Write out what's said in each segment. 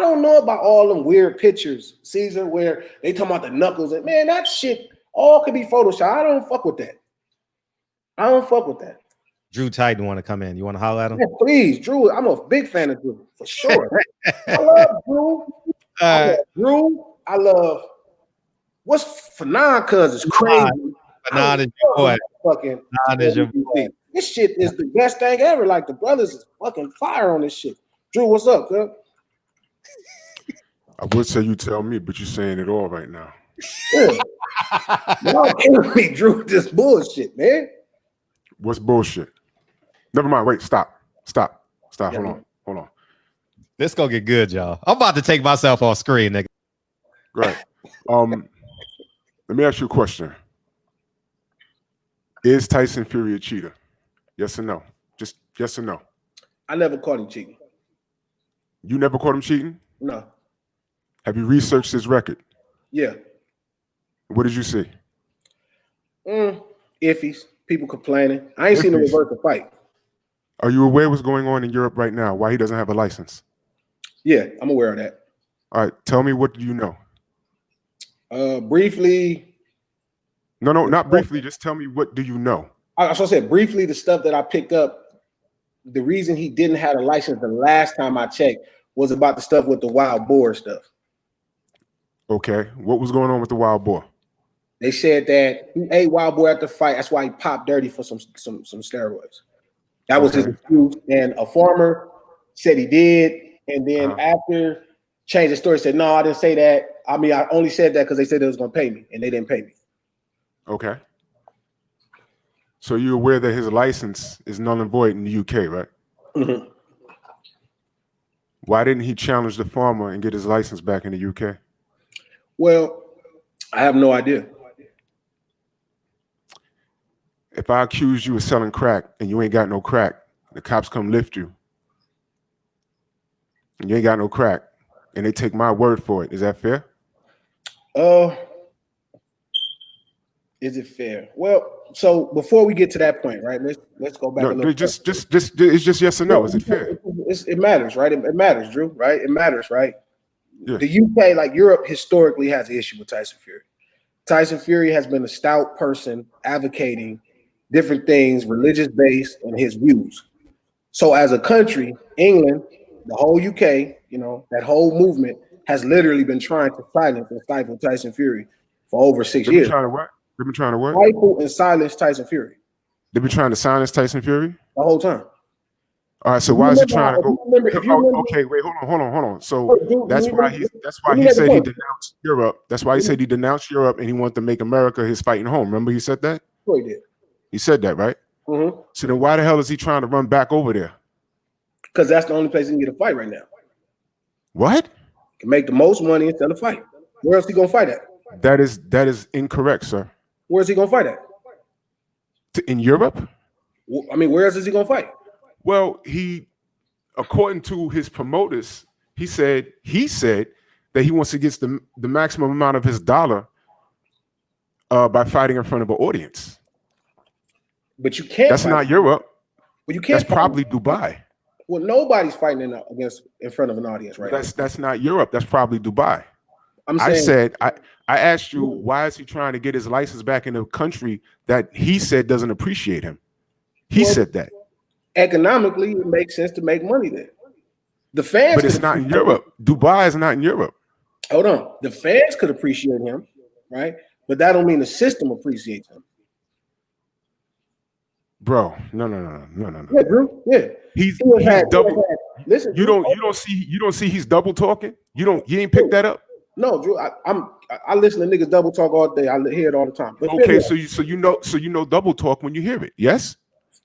don't know about all them weird pictures, Caesar, where they talking about the knuckles. And man, that shit all could be Photoshop. I don't fuck with that. I don't fuck with that. Drew Titan want to come in. You want to holler at him? Yeah, please, Drew. I'm a big fan of Drew for sure. I love Drew. I love Drew. I love what's Fanon cuz is crazy. Fanon is your boy. Fucking is your boy. This shit is the best thing ever. Like the brothers is fucking fire on this shit. Drew, what's up, cuz? I would say you tell me, but you're saying it all right now. Yeah. Y'all killing me, Drew, with this bullshit, man. What's bullshit? Never mind. Wait, stop. Yeah. Hold on. This gonna get good, y'all. I'm about to take myself off screen, nigga. Right. Let me ask you a question. Is Tyson Fury a cheater? Yes or no? Just yes or no. I never caught him cheating. You never caught him cheating? No. Have you researched his record? Yeah. What did you see? Iffies. People complaining. I ain't seen him reverse the fight. Are you aware what's going on in Europe right now? Why he doesn't have a license? Yeah, I'm aware of that. All right. Tell me, what do you know? Briefly. No, not briefly. Just tell me, what do you know? I said briefly the stuff that I picked up. The reason he didn't have a license the last time I checked was about the stuff with the wild boar stuff. Okay. What was going on with the wild boar? They said that he ate wild boar at the fight. That's why he popped dirty for some steroids. That was his excuse. And a farmer said he did. And then after changed the story, said, no, I didn't say that. I mean, I only said that because they said they was going to pay me, and they didn't pay me. Okay. So you're aware that his license is null and void in the UK, right? Mm-hmm. Why didn't he challenge the farmer and get his license back in the UK? Well, I have no idea. If I accuse you of selling crack and you ain't got no crack, the cops come lift you, and you ain't got no crack, and they take my word for it. Is that fair? Is it fair? Well, so before we get to that point, right? Let's go back. No, a little just it's just yes or no. Is it fair? It matters, right? It matters, Drew. Right? It matters, right? Yeah. The UK, like Europe, historically has an issue with Tyson Fury. Tyson Fury has been a stout person advocating different things, religious based, and his views. So as a country, England, the whole UK, that whole movement has literally been trying to silence and stifle Tyson Fury for over 6 years. They've been trying to what? Stifle and silence Tyson Fury. They've been trying to silence Tyson Fury the whole time. All right, so why is he trying to go? Okay, wait, hold on. So that's why he said he denounced Europe. That's why he said he denounced Europe and he wanted to make America his fighting home. Remember he said that? Sure he did. He said that, right? Mm-hmm. So then why the hell is he trying to run back over there? Because that's the only place he can get a fight right now. What? He can make the most money instead of fight. Where else he gonna fight at? That is incorrect, sir. Where's he gonna fight at? In Europe? I mean, where else is he gonna fight? Well, according to his promoters, he said that he wants to get the maximum amount of his dollar by fighting in front of an audience. But you can't. That's not Europe. Well, you can't. That's probably Dubai. Well, nobody's fighting in front of an audience right now. That's not Europe. That's probably Dubai. I asked you, why is he trying to get his license back in a country that he said doesn't appreciate him? He said that. Economically, it makes sense to make money there. The fans, but it's not in Europe. Dubai is not in Europe. Hold on, the fans could appreciate him, right? But that don't mean the system appreciates him. Bro, no. Yeah, Drew. Yeah, he's double. Listen, you don't see he's double talking. You ain't picked that up. No, Drew. I listen to niggas double talk all day. I hear it all the time. But okay, so you know double talk when you hear it. Yes.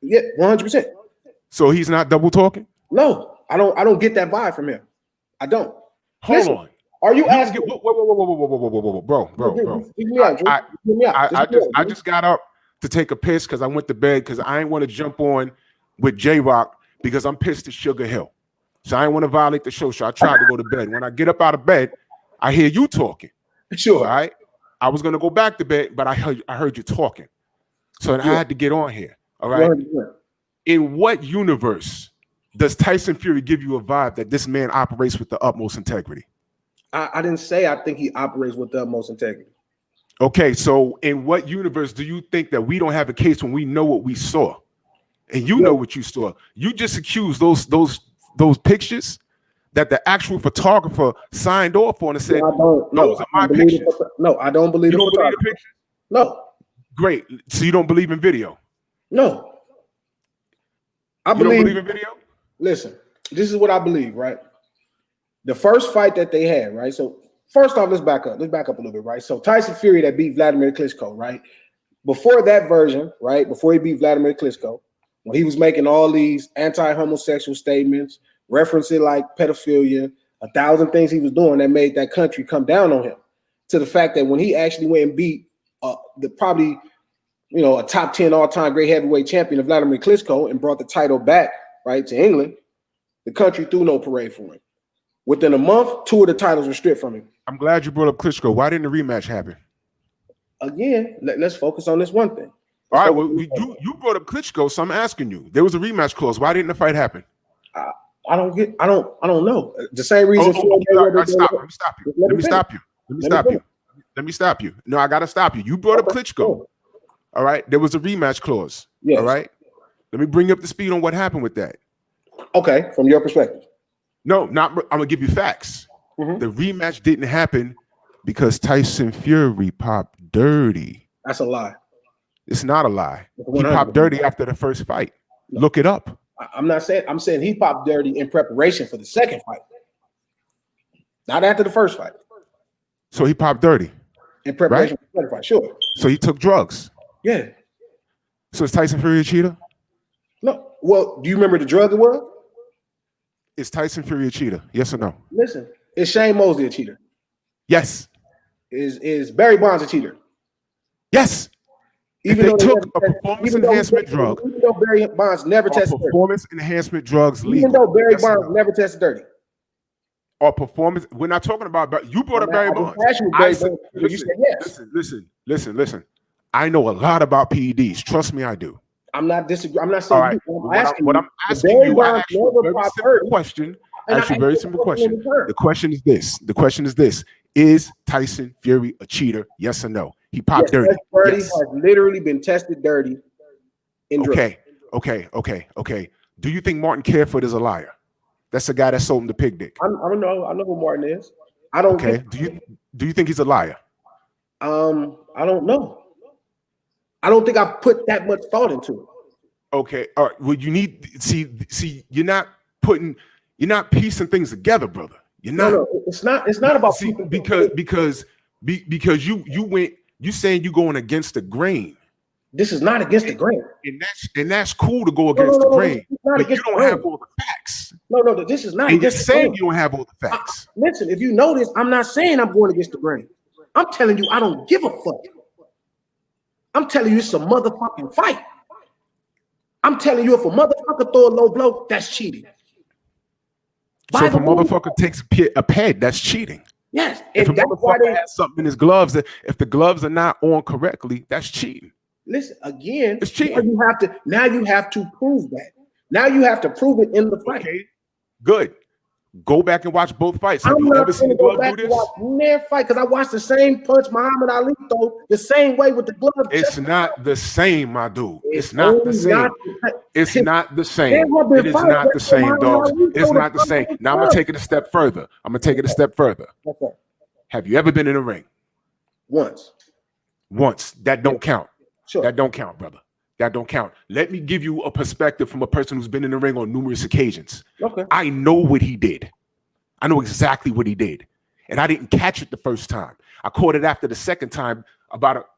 Yeah, 100%. So he's not double talking? No, I don't get that vibe from him. I don't. Hold on. Are you asking? Whoa, bro. I just got up to take a piss because I went to bed because I ain't want to jump on with J-Rock because I'm pissed at Sugar Hill. So I ain't want to violate the show. So I tried to go to bed. When I get up out of bed, I hear you talking. Sure. All right. I was gonna go back to bed, but I heard you talking. So I had to get on here. All right. 100%. In what universe Does Tyson Fury give you a vibe that this man operates with the utmost integrity? I didn't say I think he operates with the utmost integrity. Okay, so in what universe do you think that we don't have a case when we know what we saw? And you know what you saw. You just accused those pictures that the actual photographer signed off on and said, those are my pictures. No, I don't believe you don't believe the pictures? No. Great. So you don't believe in video? No. You don't believe in video? Listen, this is what I believe, right? The first fight that they had, right? So first off, let's back up. Let's back up a little bit, right? So Tyson Fury that beat Vladimir Klitschko, right? Before that version, right? Before he beat Vladimir Klitschko, when he was making all these anti-homosexual statements, referencing like pedophilia, 1,000 things he was doing that made that country come down on him, to the fact that when he actually went and beat the probably, a top 10 all-time great heavyweight champion of Vladimir Klitschko and brought the title back, right, to England, the country threw no parade for him. Within a month, 2 of the titles were stripped from him. I'm glad you brought up Klitschko. Why didn't the rematch happen? Again, let's focus on this one thing. All right, well, you brought up Klitschko, so I'm asking you. There was a rematch clause. Why didn't the fight happen? I don't know. The same reason. Let me stop you. No, I gotta stop you. You brought up Klitschko. All right, there was a rematch clause. Yes. All right. Let me bring you up to speed on what happened with that. Okay, from your perspective. No, I'm gonna give you facts. Mm-hmm. The rematch didn't happen because Tyson Fury popped dirty. That's a lie. It's not a lie. He popped dirty after the first fight. No. Look it up. I'm saying he popped dirty in preparation for the second fight. Not after the first fight. So he popped dirty. In preparation for the second fight, sure. So he took drugs. Yeah. So is Tyson Fury a cheater? No. Well, do you remember the drug it was? Is Tyson Fury a cheater? Yes or no? Listen, is Shane Mosley a cheater? Yes. Is Barry Bonds a cheater? Yes. Even if they took a performance enhancement drug. Even though Barry Bonds never tested dirty. Performance enhancement drugs legal. Even though Barry Bonds never tested dirty. Or performance. We're not talking about. You brought up Barry Bonds. Listen. I know a lot about PEDs. Trust me, I do. I'm not disagreeing. I'm not saying right. I'm asking you. I asked you a very simple question. The question is this. Is Tyson Fury a cheater? Yes or no? He popped dirty. Has literally been tested dirty. Okay. Do you think Martin Careford is a liar? That's the guy that sold him the pig dick. I don't know. I know who Martin is. I don't. Okay. Do you think he's a liar? I don't know. I don't think I've put that much thought into it. Okay. All right. Well, you need see. You're not piecing things together, brother. You're not. No, it's not about because you saying you going against the grain. This is not against the grain. And that's cool to go against the grain. But you don't have all the facts. No, this is not. And you're saying you don't have all the facts. Listen, if you notice, I'm not saying I'm going against the grain. I'm telling you, I don't give a fuck. I'm telling you, it's a motherfucking fight. I'm telling you, if a motherfucker throw a low blow, that's cheating. So if a motherfucker takes a peg, that's cheating. Yes. If a motherfucker has something in his gloves, if the gloves are not on correctly, that's cheating. Listen, again, it's cheating. Now you have to prove that. Now you have to prove it in the fight. Okay, good. Go back and watch both fights. Have you ever seen the glove do this? Never fight, because I watched the same punch Muhammad Ali throw the same way with the glove. It's not the same, my dude. It's not the same. It's not the same. It is not the same, dog. It's not the same. Now I'm gonna take it a step further. Okay. Have you ever been in a ring? Once. That don't count. Sure. That don't count, brother. That don't count. Let me give you a perspective from a person who's been in the ring on numerous occasions. Okay. I know what he did. I know exactly what he did. And I didn't catch it the first time. I caught it after the second time, about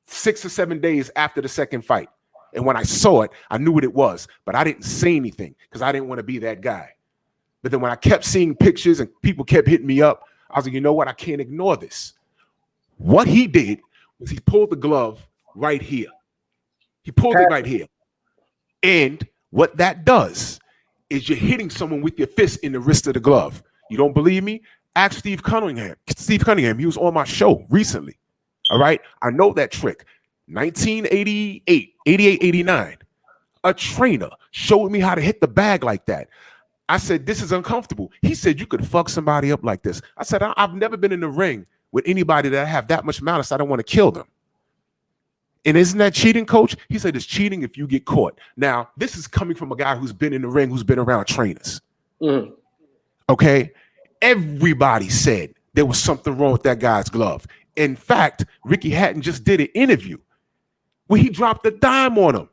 6 or 7 days after the second fight. And when I saw it, I knew what it was, but I didn't say anything because I didn't want to be that guy. But then when I kept seeing pictures and people kept hitting me up, I was like, you know what? I can't ignore this. What he did was he pulled the glove right here. He pulled it right here. And what that does is you're hitting someone with your fist in the wrist of the glove. You don't believe me? Ask Steve Cunningham. He was on my show recently. All right. I know that trick. 1988, 89. a trainer showed me how to hit the bag like that. I said, this is uncomfortable. He said, you could fuck somebody up like this. I said, I've never been in the ring with anybody that I have that much malice. I don't want to kill them. And isn't that cheating, coach? He said, it's cheating if you get caught. Now, this is coming from a guy who's been in the ring, who's been around trainers. Mm. Okay? Everybody said there was something wrong with that guy's glove. In fact, Ricky Hatton just did an interview where he dropped a dime on him.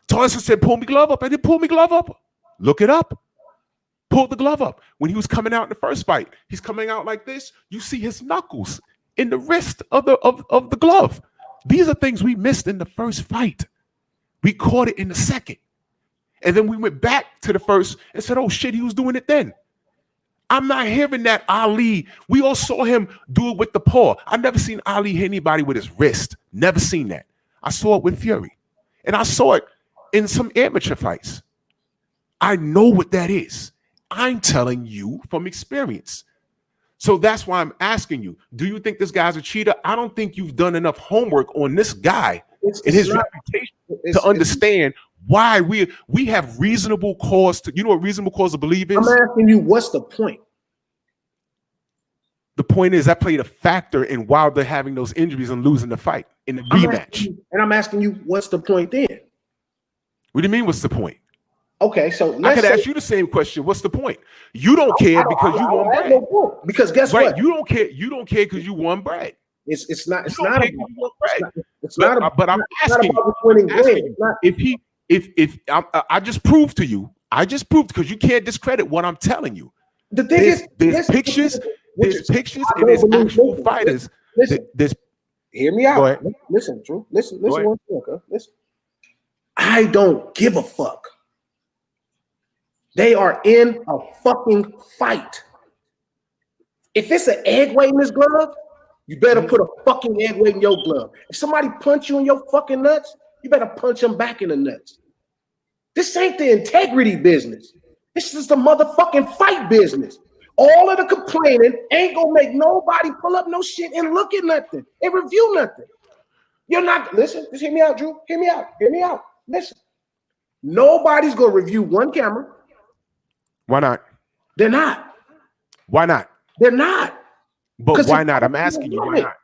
Tyson said, pull me glove up. I did pull me glove up. Look it up. Pulled the glove up. When he was coming out in the first fight, he's coming out like this. You see his knuckles in the wrist of the glove. These are things we missed in the first fight. We caught it in the second. And then we went back to the first and said, oh shit, he was doing it then. I'm not hearing that Ali. We all saw him do it with the paw. I've never seen Ali hit anybody with his wrist. Never seen that. I saw it with Fury. And I saw it in some amateur fights. I know what that is. I'm telling you from experience. So that's why I'm asking you, do you think this guy's a cheater? I don't think you've done enough homework on this guy and his reputation to understand why we have reasonable cause to, you know what reasonable cause to believe is? I'm asking you, what's the point? The point is that played a factor in why they're having those injuries and losing the fight in the rematch. I'm asking you, what's the point then? What do you mean, what's the point? Okay, so I could ask you the same question. What's the point? You don't care because you won bread. No, because guess what? You don't care. You don't care because you won bread. It's not about bread. But I'm asking you, if I just proved to you, because you can't discredit what I'm telling you. The thing is, there's pictures and there's actual fighters. Hear me out. Listen, Drew. Listen. One second. Listen. I don't give a fuck. They are in a fucking fight. If it's an egg weight in this glove, you better put a fucking egg weight in your glove. If somebody punch you in your fucking nuts, you better punch them back in the nuts. This ain't the integrity business. This is the motherfucking fight business. All of the complaining ain't gonna make nobody pull up no shit and look at nothing and review nothing. You're not, listen, just hear me out, Drew. Hear me out. Listen. Nobody's gonna review one camera. Why not? They're not. Why not? They're not. But why not? I'm asking you. Why not?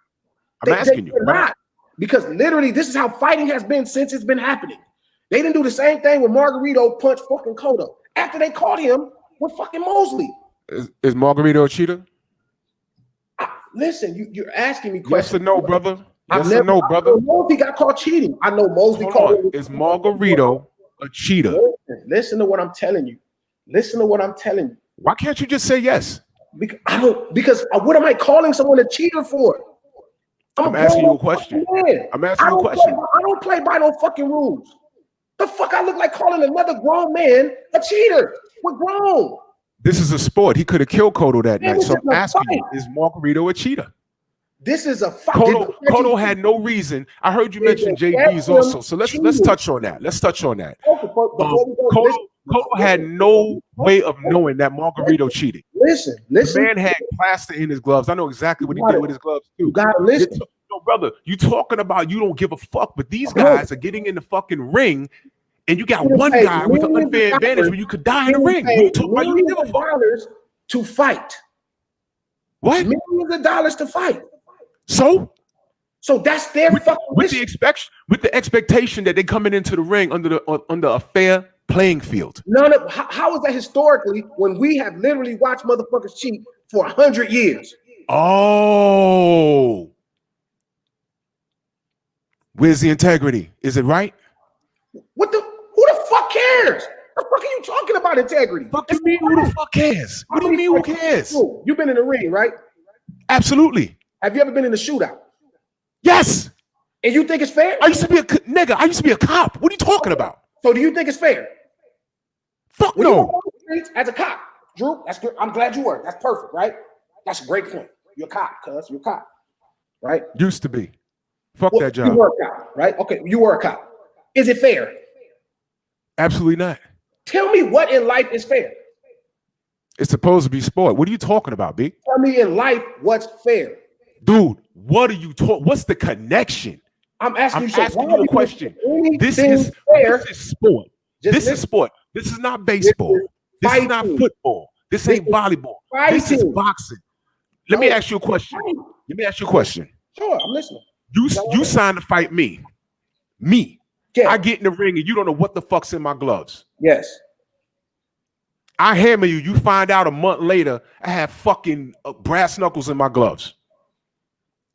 I'm asking you. They're not. Because literally, this is how fighting has been since it's been happening. They didn't do the same thing when Margarito punched fucking Cotto after they caught him with fucking Mosley. Is Margarito a cheater? Listen, you're asking me questions. Yes or no, brother? Yes or no, brother? I don't know if he got caught cheating. I know Mosley caught him. Is Margarito a cheater? Listen to what I'm telling you. Why can't you just say yes? Because what am I calling someone a cheater for? I'm asking you a question. I don't play by no fucking rules. The fuck I look like calling another grown man a cheater? We're grown. This is a sport. He could have killed Cotto that night. So I'm asking you, is Margarito a cheater? This is a fight. Cotto had no reason. I heard you mention JB's also. So let's touch on that. Cotto had no way of knowing that Margarito cheated. Listen. The man had plaster in his gloves. I know exactly what he did with his gloves too. You gotta listen. No, brother, you talking about you don't give a fuck, but these guys are getting in the fucking ring, and you got one guy with an unfair advantage where you could die in the ring. You talk about you give a fuck to fight. What? Millions of dollars to fight. So that's their fucking with the expectation that they're coming into the ring under a fair playing field. How is that historically when we have literally watched motherfuckers cheat for 100 years? Oh, where's the integrity? Is it right? Who the fuck cares? What the fuck are you talking about integrity? Fuck you mean who the fuck cares? What do you mean who cares? You've been in the ring, right? Absolutely. Have you ever been in a shootout? Yes. And you think it's fair? I used to be a cop. What are you talking about? So do you think it's fair? Fuck no. As a cop, Drew, that's good. I'm glad you were. That's perfect, right? That's a great point. You're a cop, cuz. You're a cop, right? Used to be. Fuck that job. You were a cop, right? Okay, you were a cop. Is it fair? Absolutely not. Tell me what in life is fair. It's supposed to be sport. What are you talking about, B? Tell me in life what's fair. Dude, what are you talking? What's the connection? I'm asking you a question. This is sport. This is sport. This is not baseball. This is not football. This ain't volleyball. This is boxing. Let me ask you a question. Sure, I'm listening. You signed to fight me. Yeah. I get in the ring and you don't know what the fuck's in my gloves. Yes. I hammer you. You find out a month later I have fucking brass knuckles in my gloves.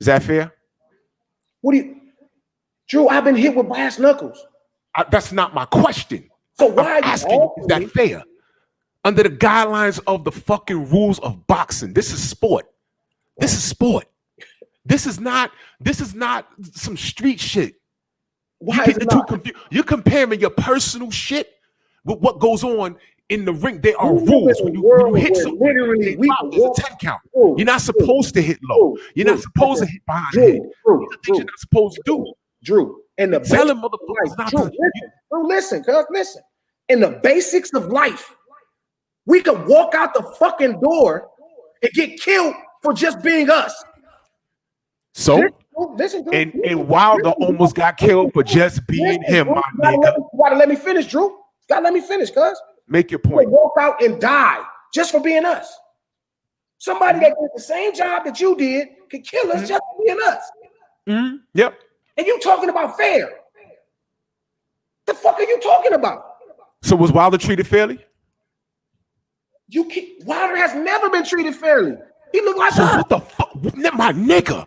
Is that fair? Drew, I've been hit with brass knuckles. That's not my question. So why I'm asking you, is that fair? Under the guidelines of the fucking rules of boxing. This is sport. This is sport. This is not some street shit. Why is it not? You're comparing your personal shit with what goes on in the ring. There are rules when you hit something. Literally, there's a 10 count. You're not supposed to hit low. You're not supposed to hit behind the head. These are things you're not supposed to do. Drew, and the tell him motherfuckers not to. Drew, listen, cuz listen. In the basics of life, we could walk out the fucking door and get killed for just being us. So, and Wilder almost got killed for just being him, my nigga. You gotta let me finish, Drew. You gotta let me finish, cuz. Make your point. Walk out and die just for being us. Somebody that did the same job that you did could kill us just for being us. Yep. And you talking about fair. The fuck are you talking about? So was Wilder treated fairly? Wilder has never been treated fairly. He looked like us. What the fuck? My nigga.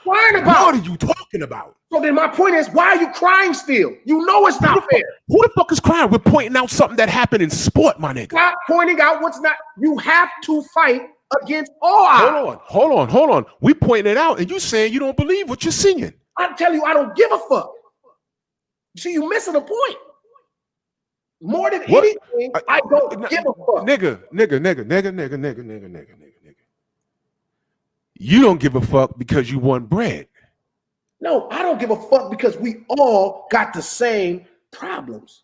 What are you talking about? So then my point is, why are you crying still? You know it's not fair. Who the fuck is crying? We're pointing out something that happened in sport, my nigga. Not pointing out what's not. You have to fight against all odds. Hold on. We pointing it out, and you saying you don't believe what you're seeing. I'm telling you, I don't give a fuck. See, you missing the point. More than anything, I don't give a fuck. Nigga. You don't give a fuck because you want bread. No, I don't give a fuck because we all got the same problems.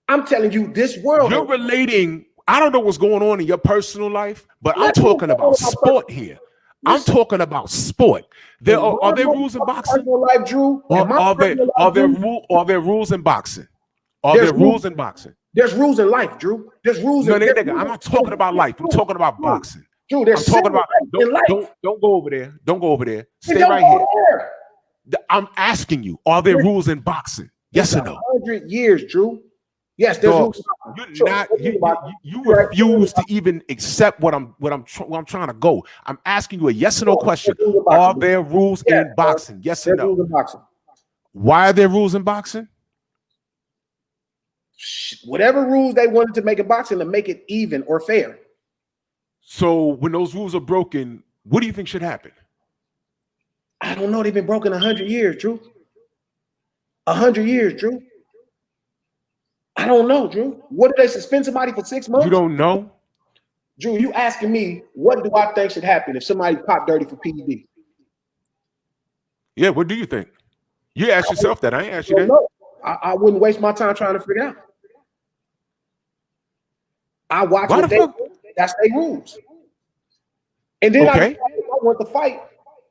I'm telling you, this world. You're relating. I don't know what's going on in your personal life, but I'm talking about sport here. I'm talking about sport. Are there rules in boxing? Life, Drew, are there rules in boxing? There's rules in boxing. There's rules in life, Drew. There's rules. No, nigga, I'm not talking about life. I'm talking about boxing. Drew, I'm talking about. Don't go over there. Don't go over there. Stay right here. I'm asking you: are there rules in boxing? Yes or no? 100 years, Drew. Yes, there's rules. You refuse to even accept where I'm trying to go. I'm asking you a yes or no question. Are there rules in boxing? Yes or no? Why are there rules in boxing? Whatever rules they wanted to make in boxing to make it even or fair. So when those rules are broken, what do you think should happen? I don't know. They've been broken 100 years, Drew. 100 years, Drew. I don't know, Drew. What did they suspend somebody for 6 months? You don't know? Drew, you asking me, what do I think should happen if somebody popped dirty for PED? Yeah, what do you think? You ask yourself that. I ain't asked you that. No, I wouldn't waste my time trying to figure it out. I watch what they do. That's their rules. And then I want to fight.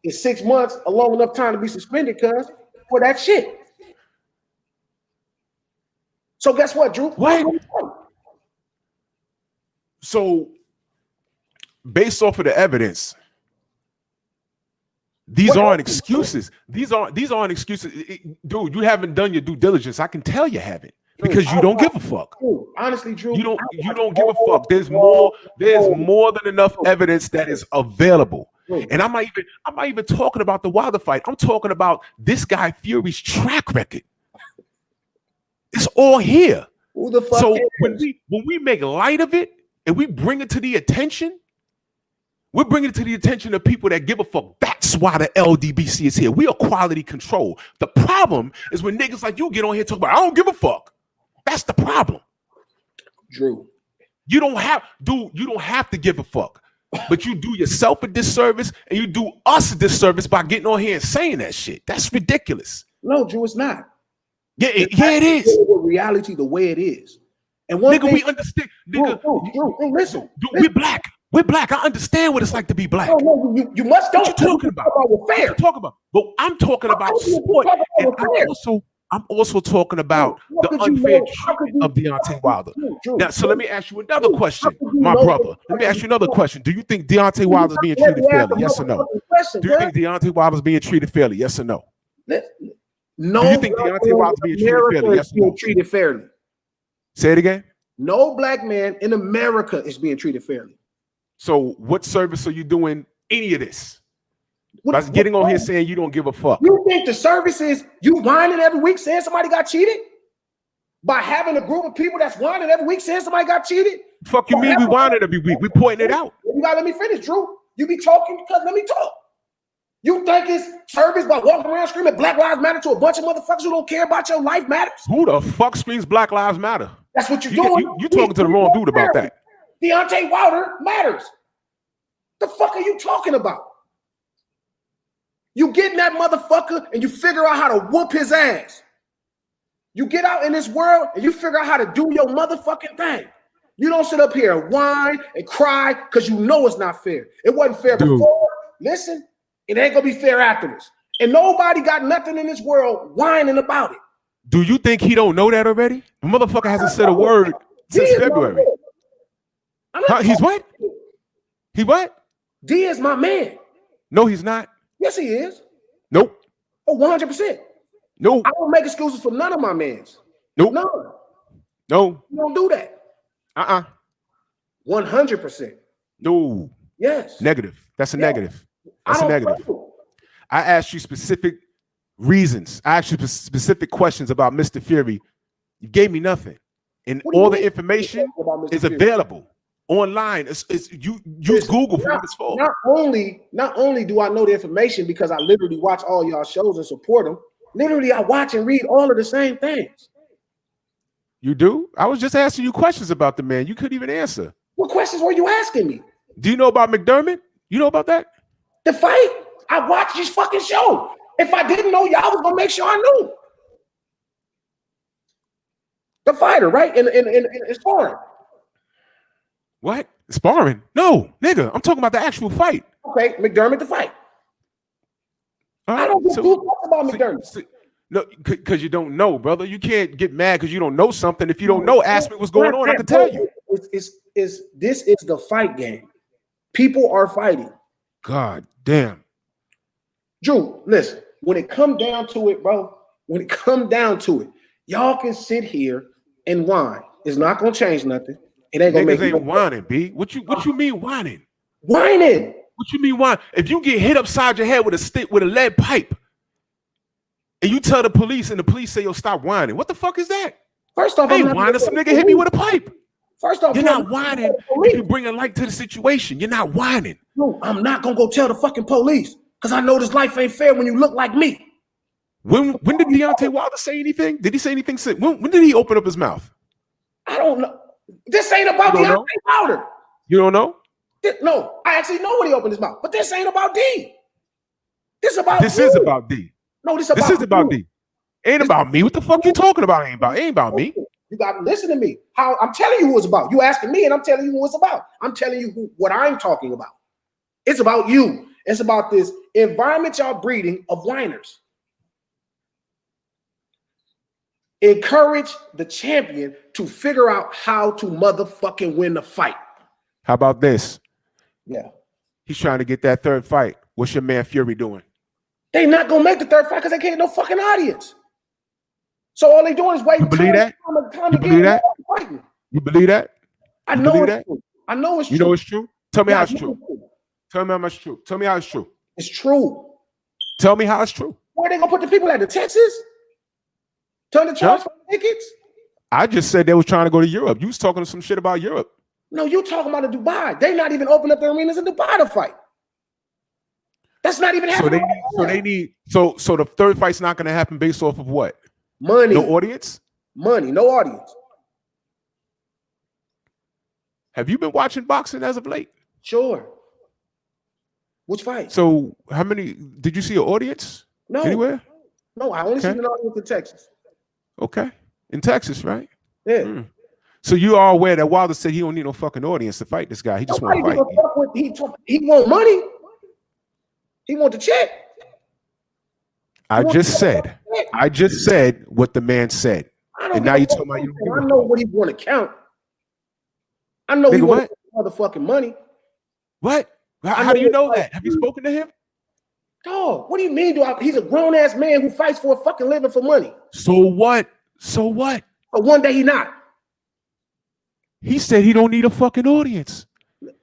Is 6 months a long enough time to be suspended, cuz, for that shit? So guess what, Drew? What? So, based off of the evidence, these aren't excuses. These aren't excuses. Dude, you haven't done your due diligence. I can tell you haven't. Because you don't give a fuck. Honestly, Drew, you don't give a fuck. There's more than enough evidence that is available. And I'm not even talking about the Wilder fight. I'm talking about this guy Fury's track record. It's all here. Who the fuck so is? when we make light of it and we bring it to the attention, we're bringing it to the attention of people that give a fuck. That's why the LDBC is here. We are quality control. The problem is when niggas like you get on here talking about I don't give a fuck. That's the problem. Drew. You don't have to give a fuck. But you do yourself a disservice and you do us a disservice by getting on here and saying that shit. That's ridiculous. No, Drew, it's not. Yeah, it is. Reality the way it is. And one thing, we understand. Nigga, Drew, listen. We're black. We're black. I understand what it's like to be black. No, you must don't. What you talking about? What you talking about? But I'm talking about sport. And I'm also talking about the unfair treatment of Deontay Wilder. Now, so let me ask you another question, my brother. Let me ask you another question. Do you think Deontay Wilder is being treated fairly? Yes or no? Do you think Deontay Wilder is being treated fairly? Yes or no? No. Do you think Deontay Wilder is being treated fairly? Yes or no? Treated fairly. Say it again. No black man in America is being treated fairly. So, what service are you doing any of this? By getting on here saying you don't give a fuck. You think the service is you whining every week saying somebody got cheated? By having a group of people that's whining every week saying somebody got cheated? Fuck you mean we whining every week? We pointing it out. You gotta let me finish, Drew. You be talking because let me talk. You think it's service by walking around screaming Black Lives Matter to a bunch of motherfuckers who don't care about your life matters? Who the fuck screams Black Lives Matter? That's what you're doing. You talking to the wrong dude about that. Deontay Wilder matters. The fuck are you talking about? You get in that motherfucker and you figure out how to whoop his ass. You get out in this world and you figure out how to do your motherfucking thing. You don't sit up here and whine and cry because you know it's not fair. It wasn't fair before. Listen, it ain't gonna be fair after this. And nobody got nothing in this world whining about it. Do you think he don't know that already? The motherfucker hasn't said a word since February. Huh? He's what? He what? D is my man. No, he's not. Yes, he is. Nope. Oh, 100%. Nope. I don't make excuses for none of my mans. Nope. None. No. You don't do that. 100%. No. Yes. Negative. That's a negative. That's a negative. I asked you specific reasons. I asked you specific questions about Mr. Fury. You gave me nothing. And all the information is available online. You use Google for what it's for. Not only do I know the information because I literally watch all y'all shows and support them. Literally, I watch and read all of the same things. You do? I was just asking you questions about the man. You couldn't even answer. What questions were you asking me? Do you know about McDermott? You know about that? The fight? I watched this fucking show. If I didn't know, y'all was gonna make sure I knew. The fighter, right? In sparring. What? Sparring? No, nigga. I'm talking about the actual fight. Okay, McDermott, the fight. I don't give two fucks about McDermott. No, because you don't know, brother. You can't get mad because you don't know something. If you don't know, ask me what's going on. I can tell you. This is the fight game. People are fighting. God damn. Drew, listen. When it come down to it, bro. When it come down to it, y'all can sit here and whine. It's not gonna change nothing. It ain't gonna make ain't whining, B. What you mean whining? Whining. What you mean whining? If you get hit upside your head with a stick with a lead pipe, and you tell the police, and the police say, "Yo, stop whining." What the fuck is that? First off, I ain't whining. Some nigga hit me with a pipe. First off, you're not whining. If you bring a light to the situation, you're not whining. No, I'm not gonna go tell the fucking police because I know this life ain't fair when you look like me. When did Deontay Wilder say anything? Did he say anything? When did he open up his mouth? I don't know. This ain't about Deontay Wilder. You don't know? No, I actually know when he opened his mouth, but this ain't about D. This is about D. No, this is about D. Ain't about me. What the fuck you talking about? Ain't about me. You got to listen to me. How I'm telling you who it's about. You asking me, and I'm telling you who it's about. I'm telling you what I'm talking about. It's about you. It's about this environment y'all breeding of whiners. Encourage the champion to figure out how to motherfucking win the fight. How about this? Yeah. He's trying to get that third fight. What's your man Fury doing? They not gonna make the third fight because they can't get no fucking audience. So all they doing is waiting. You believe that? You believe that? You believe that? I know it's true. I know it's true. You know it's true? Tell me how it's true. Tell me how much true. Tell me how it's true. It's true. Tell me how it's true. Where are they gonna put the people at? The Texas? Turn the charge for tickets? I just said they was trying to go to Europe. You was talking some shit about Europe. No, you talking about Dubai. They not even open up their arenas in Dubai to fight. That's not even happening. So the third fight's not gonna happen based off of what? Money. No audience? Money, no audience. Have you been watching boxing as of late? Sure. Which fight? So how many did you see an audience? No. Anywhere? No, I only seen an audience in Texas. Okay. In Texas, right? Yeah. So you are aware that Wilder said he don't need no fucking audience to fight this guy. He just want to fight. He want money. He want the check. I just said what the man said. And now you talking about you. I know what he want to count. I know he want motherfucking money. What? How do you know that? Have you spoken to him? Dog, what do you mean? He's a grown ass man who fights for a fucking living for money. So what? So what? But one day he not. He said he don't need a fucking audience.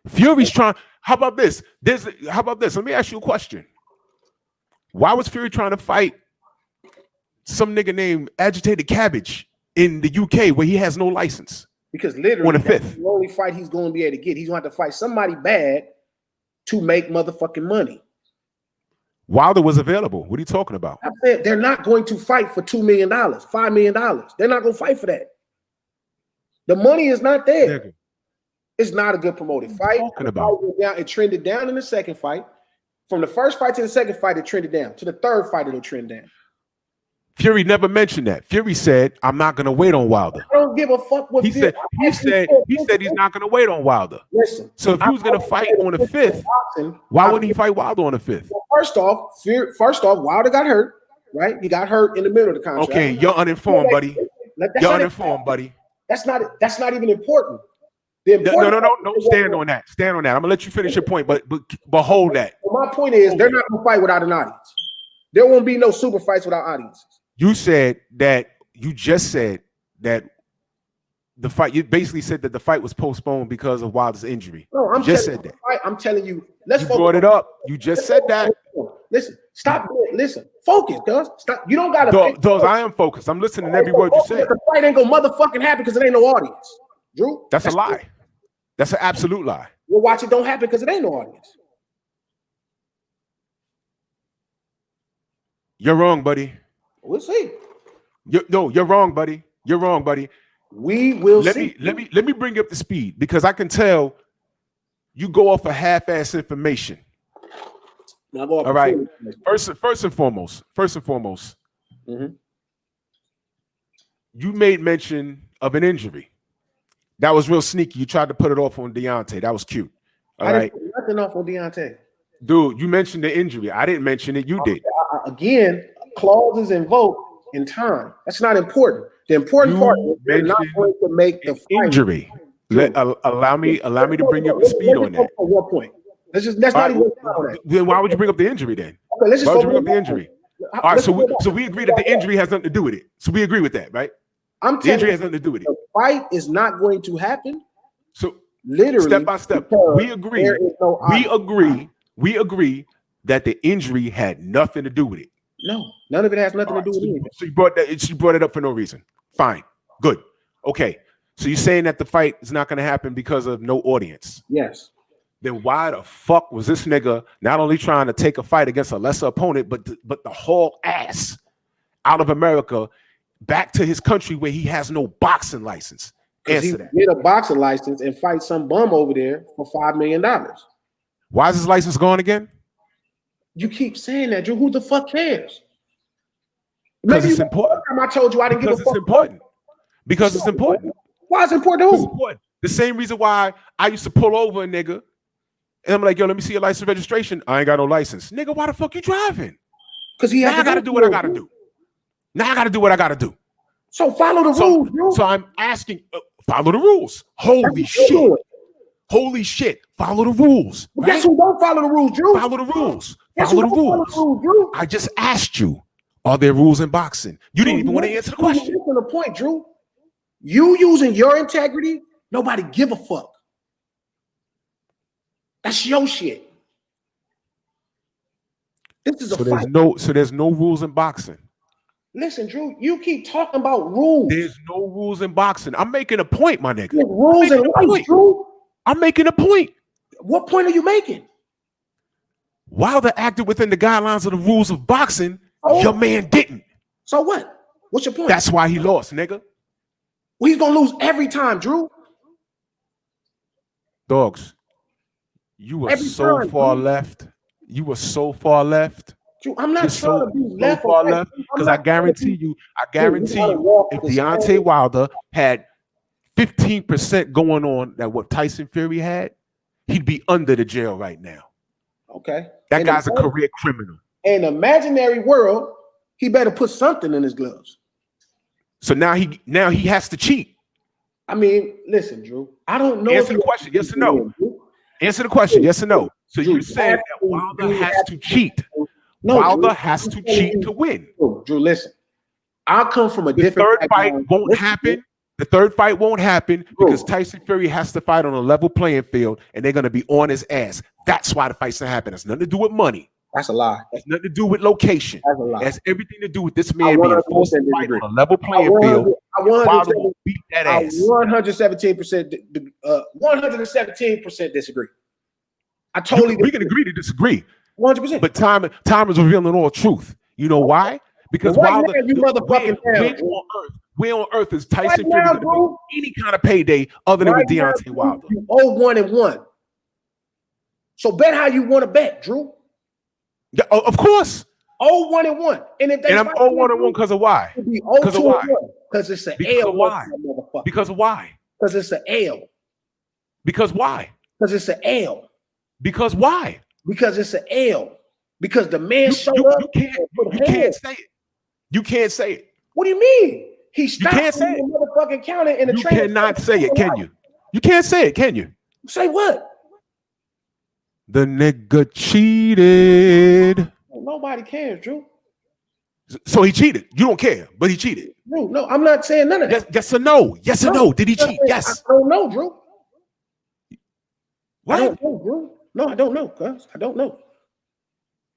Fury's trying. How about this? How about this? Let me ask you a question. Why was Fury trying to fight some nigga named Agitated Cabbage in the UK where he has no license? Because literally, that's the only fight he's going to be able to get. He's going to have to fight somebody bad to make motherfucking money. Wilder was available. What are you talking about? I said they're not going to fight for $2 million, $5 million. They're not going to fight for that. The money is not there. Nigga. It's not a good promoted fight. It trended down in the second fight. From the first fight to the second fight, it trended down. To the third fight, it'll trend down. Fury never mentioned that. Fury said, "I'm not going to wait on Wilder." I don't give a fuck what he said. He said he's not going to wait on Wilder. Listen. So if he was going to fight on the 5th, why wouldn't he fight Wilder on the 5th? Well, first off, Wilder got hurt. Right? He got hurt in the middle of the contract. Okay, you're uninformed, buddy. You're uninformed, buddy. That's not even important. No. Stand on that. Stand on that. I'm gonna let you finish your point, but hold that. Well, my point is, they're not gonna fight without an audience. There won't be no super fights without audiences. You just said that the fight. You basically said that the fight was postponed because of Wilder's injury. No, I'm just said that. I'm telling you. Let's you brought it up. You just said that. Listen. Stop. Listen. Focus, cuz. Stop. You don't gotta. Those I am focused. I'm listening to every word you said. The fight ain't gonna motherfucking happen because it ain't no audience. Drew. That's a lie. That's an absolute lie. We'll watch it don't happen because it ain't no audience. You're wrong, buddy. We'll see. You're wrong, buddy. You're wrong, buddy. We will see. Let me bring up the speed because I can tell you go off of half-ass information. All right. First and foremost. Mm-hmm. You made mention of an injury. That was real sneaky. You tried to put it off on Deontay. That was cute. All right. Didn't put nothing off on Deontay. Dude, you mentioned the injury. I didn't mention it. You did. Again, clauses invoked in time. That's not important. The important part is they're not going to make the fight. Injury. Allow me to bring up the speed on that. At what point? That's not even on that. Then why would you bring up the injury then? Okay, let's just why would you bring up the injury? All right, so we agree that the injury has nothing to do with it. So we agree with that, right? The injury has nothing to do with it. The fight is not going to happen. So literally, step by step, we agree. We agree that the injury had nothing to do with it. No, none of it has nothing to do with anything. So she brought it up for no reason. Fine, good, okay. So you're saying that the fight is not going to happen because of no audience? Yes. Then why the fuck was this nigga not only trying to take a fight against a lesser opponent, but the whole ass out of America back to his country where he has no boxing license? Answer that. Get a boxing license and fight some bum over there for $5 million. Why is his license gone again? You keep saying that, Drew. Who the fuck cares? Because it's important. I told you I didn't give a fuck. It's important. Because it's important. Why is it important? It's important. The same reason why I used to pull over a nigga and I'm like, yo, let me see your license registration. I ain't got no license. Nigga, why the fuck you driving? Because I got to do what I got to do. Now I got to do what I got to do. So follow the rules, bro. So I'm asking, follow the rules. Holy shit. Holy shit. Follow the rules. Right? Guess who don't follow the rules, Drew? Follow the rules. Follow the rules. I just asked you, are there rules in boxing? You didn't even want to answer the question. Listen to the point, Drew. You using your integrity, nobody give a fuck. That's your shit. This is a fight. There's no rules in boxing. Listen, Drew, you keep talking about rules. There's no rules in boxing. I'm making a point, my nigga. There's rules in life, Drew. I'm making a point. What point are you making? Wilder acted within the guidelines of the rules of boxing. Your man didn't. So what? What's your point? That's why he lost, nigga. Well, he's gonna lose every time, Drew. Dogs, you were so far left. You were so far left. Drew, I'm not trying to be left far left because I guarantee you, if Deontay Wilder had 15% going on that what Tyson Fury had, he'd be under the jail right now. Okay. That guy's a career criminal. In an imaginary world, He better put something in his gloves. So now he has to cheat. I mean, listen, Drew. I don't know. Answer the question, yes or no. Answer the question, yes or no. So Drew, you said that Wilder has to cheat. No, Wilder has to cheat to win. Drew, listen. I'll come from a different. The third fight won't happen. The third fight won't happen because Tyson Fury has to fight on a level playing field, and they're going to be on his ass. That's why the fight's not happening. It's nothing to do with money. That's a lie. It's nothing to do with location. That's a lie. It has everything to do with this man being forced to fight on a level playing field. Wilder will beat that ass. 117%. 117% disagree. I totally. We can agree to disagree. 100%. But time is revealing all truth. You know why? Because Wilder, where on earth is Tyson Fury going to be any kind of payday other than with Deontay Wilder? You owe 1-1. So bet how you want to bet, Drew. Yeah, of course. 1-1. And I'm 1-1 because of why? Because of why? Because it's an L. Why? Because of why? Because it's an L. Because why? Because it's an L. Because why? Because it's an L. Because the man showed up. You can't say it. You can't say it. What do you mean? He stopped. You can't say it. Motherfucking counter in the You cannot say it, can you? You can't say it, can you? Say what? The nigga cheated. Nobody cares, Drew. So he cheated. You don't care, but he cheated. Drew, no, I'm not saying none of that. Yes or no? Yes or no? Did he cheat? Yes. I don't know, Drew. What? I don't know, Drew. No, I don't know, cuz. I don't know.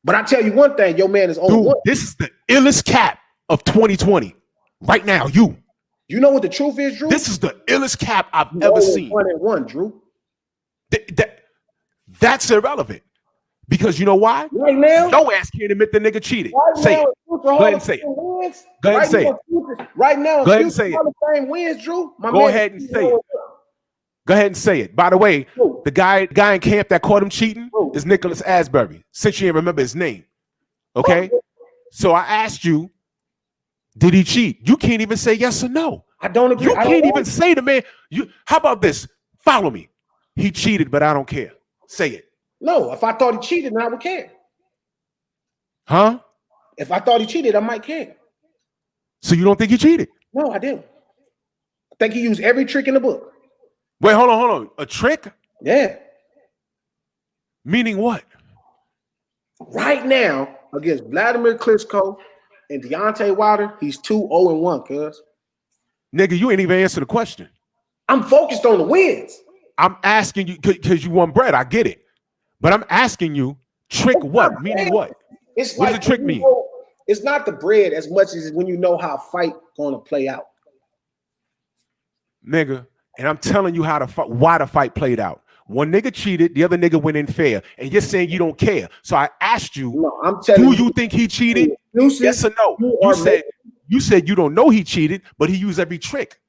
But I tell you one thing, your man is on one. This is the illest cap of 2020. Right now, you know what the truth is, Drew? This is the illest cap I've ever seen. 1-1, Drew. That's irrelevant. Because you know why? Right now, no ass can't admit the nigga cheated. Say it. Go ahead and say it. Go ahead and say it. Right now, go ahead and say it. Same wins, Drew. Go ahead and say it. Go ahead and say it. By the way, the guy in camp that caught him cheating is Nicholas Asbury. Since you didn't remember his name, okay? So I asked you, did he cheat? You can't even say yes or no. I don't agree. You can't even say to me. How about this? Follow me. He cheated, but I don't care. Say it. No, if I thought he cheated, then I would care. Huh? If I thought he cheated, I might care. So you don't think he cheated? No, I didn't. I think he used every trick in the book. Wait, hold on. A trick? Yeah. Meaning what? Right now, against Vladimir Klitschko and Deontay Wilder, he's 2-0-1, cuz. Nigga, you ain't even answer the question. I'm focused on the wins. I'm asking you because you won bread. I get it. But I'm asking you, trick what? Meaning what? What does the trick mean? It's not the bread as much as when you know how a fight going to play out. Nigga, and I'm telling you why the fight played out. One nigga cheated, the other nigga went in fair, and you're saying you don't care. So I asked you, no, I'm telling do you think he cheated? Yes or no? You said you don't know he cheated, but he used every trick.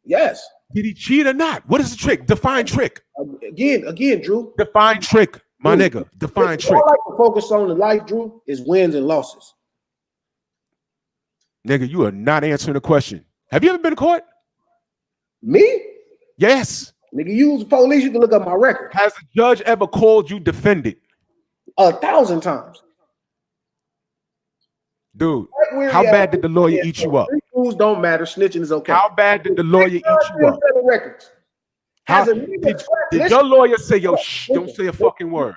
Yes. Did he cheat or not? What is the trick? Define trick. Again, Drew. Define trick, my nigga. Define trick. All I like to focus on in life, Drew, is wins and losses. Nigga, you are not answering the question. Have you ever been to court? Me? Yes. Nigga, you was the police, you can look up my record. Has the judge ever called you defendant? 1,000 times. Dude, how bad did the lawyer eat you up? Rules don't matter. Snitching is okay. How bad did the lawyer eat you up? Records. Did your lawyer say, yo, don't say a fucking word?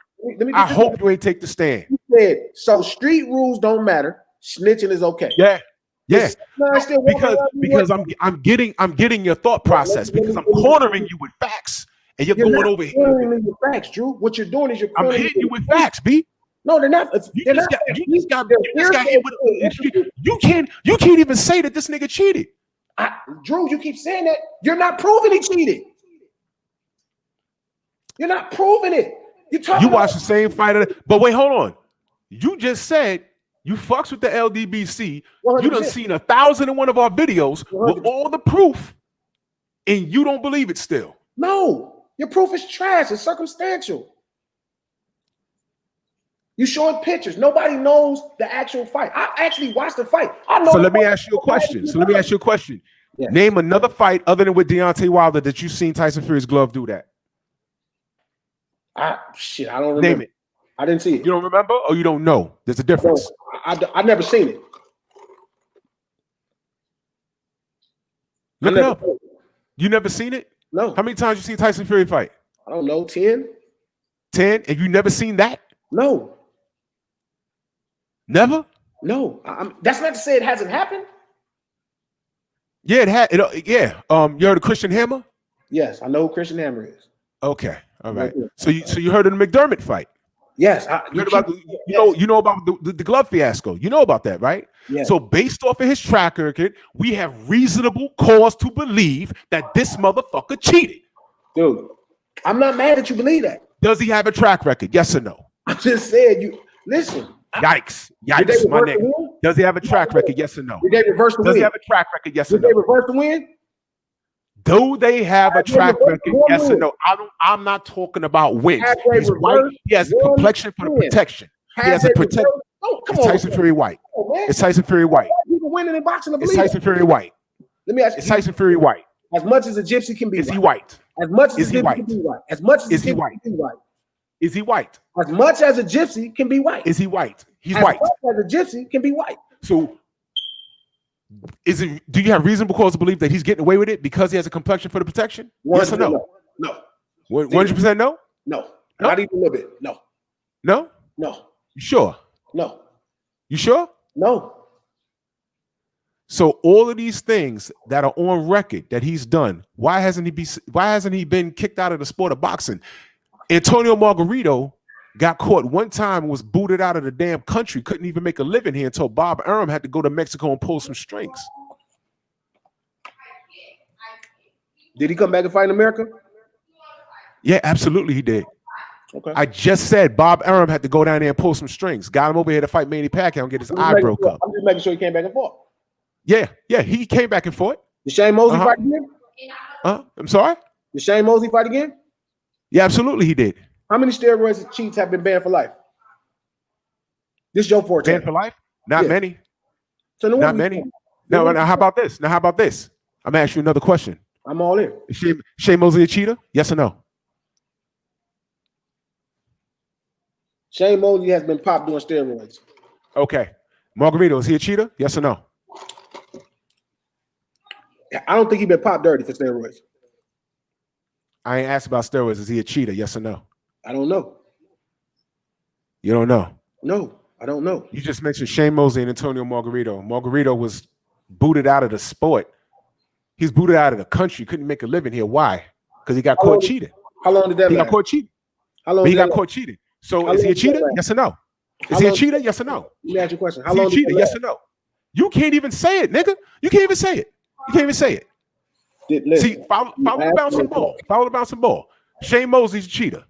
I hope you ain't take the stand. He said, so street rules don't matter. Snitching is okay. Yeah. Because I'm getting your thought process because I'm cornering you with facts and you're going over here. Your facts, Drew. What you're doing is I'm hitting you with facts, B. No, they're not. You can't even say that this nigga cheated. Drew, you keep saying that. You're not proving he cheated. You're not proving it. You watch the same fight, but wait, hold on. You just said you fucks with the LDBC. 100%. You done seen 1,001 of our videos 100%. With all the proof, and you don't believe it still. No, your proof is trash. It's circumstantial. You showing pictures. Nobody knows the actual fight. I actually watched the fight. I know. So let me ask you a question. Yeah. Name another fight other than with Deontay Wilder that you've seen Tyson Fury's glove do that. I don't remember. Name it. I didn't see it. You don't remember or you don't know? There's a difference. No, I never seen it. Look it up. You never seen it? No. How many times you seen Tyson Fury fight? I don't know, 10. 10, and you never seen that? No. Never? No. That's not to say it hasn't happened. Yeah, it had. Yeah. You heard of Christian Hammer? Yes, I know who Christian Hammer is. Okay. All right. So you heard of the McDermott fight? Yes. You know about the glove fiasco. You know about that, right? Yes. So based off of his track record, we have reasonable cause to believe that this motherfucker cheated. Dude, I'm not mad that you believe that. Does he have a track record? Yes or no? I just said Yikes, my nigga. Does he have a track record? Yes or no? Did they reverse the win? Does he have a track record? Yes or no? Did they reverse the win? Do they have a track record? Yes or no? I'm not talking about wins. He's white. He has a complexion for the protection. He has a protection. It's Tyson Fury white. It's Tyson Fury white. People winning in boxing. It's Tyson Fury white. Let me ask you. It's Tyson Fury white. As much as a gypsy can be white. Is he white? As much as a gypsy can be white. As much as is he white? Is he white? As much as a gypsy can be white. Is he white? He's white. As much as a gypsy can be white. So do you have reasonable cause to believe that he's getting away with it because he has a complexion for the protection? Yes or no? No. 100% no? No. Not even a little bit. No. No? No. You sure? No. You sure? No. So all of these things that are on record that he's done, why hasn't he been kicked out of the sport of boxing? Antonio Margarito got caught one time and was booted out of the damn country, couldn't even make a living here until Bob Arum had to go to Mexico and pull some strings. Did he come back and fight in America? Yeah, absolutely he did. Okay. I just said Bob Arum had to go down there and pull some strings. Got him over here to fight Manny Pacquiao and get his eye broke up. I'm just making sure he came back and fought. Yeah, he came back and fought. Did Shane Mosley fight again? I'm sorry? Did Shane Mosley fight again? Yeah, absolutely he did. How many steroids cheats have been banned for life? This is your forte. Banned for life? Not many. So not many. Now, how about this? I'm gonna ask you another question. I'm all in. Is Shane Mosley a cheater? Yes or no? Shane Mosley has been popped doing steroids. Okay. Margarito, is he a cheater? Yes or no? I don't think he's been popped dirty for steroids. I ain't asked about steroids. Is he a cheater? Yes or no? I don't know. You don't know? No, I don't know. You just mentioned Shane Mosley and Antonio Margarito. Margarito was booted out of the sport. He's booted out of the country. Couldn't make a living here. Why? Because he got caught cheating. How long did that He last? got caught cheating. How long? But he got caught cheating. So is he a cheater? Yes or no? Is he a cheater? Yes or no? Let me ask you a question. How long? Is he a cheater? Yes or no? You can't even say it, nigga. You can't even say it. You can't even say it. See, follow the bouncing ball. Follow the bouncing ball. Shane Mosley's a cheater.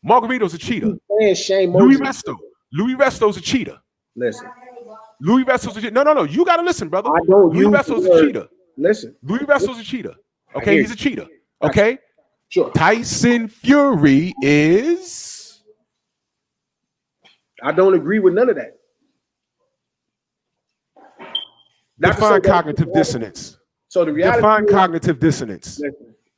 Margarito's a cheater. Louis Resto's a cheater. Listen. Louis Resto's a cheater. No. You gotta listen, brother. Louis Resto's a cheater. Listen. Louis Resto's a cheater. Okay, he's a cheater. Okay. Sure. Tyson Fury is. I don't agree with none of that. Define cognitive dissonance. So the reality. Define cognitive dissonance.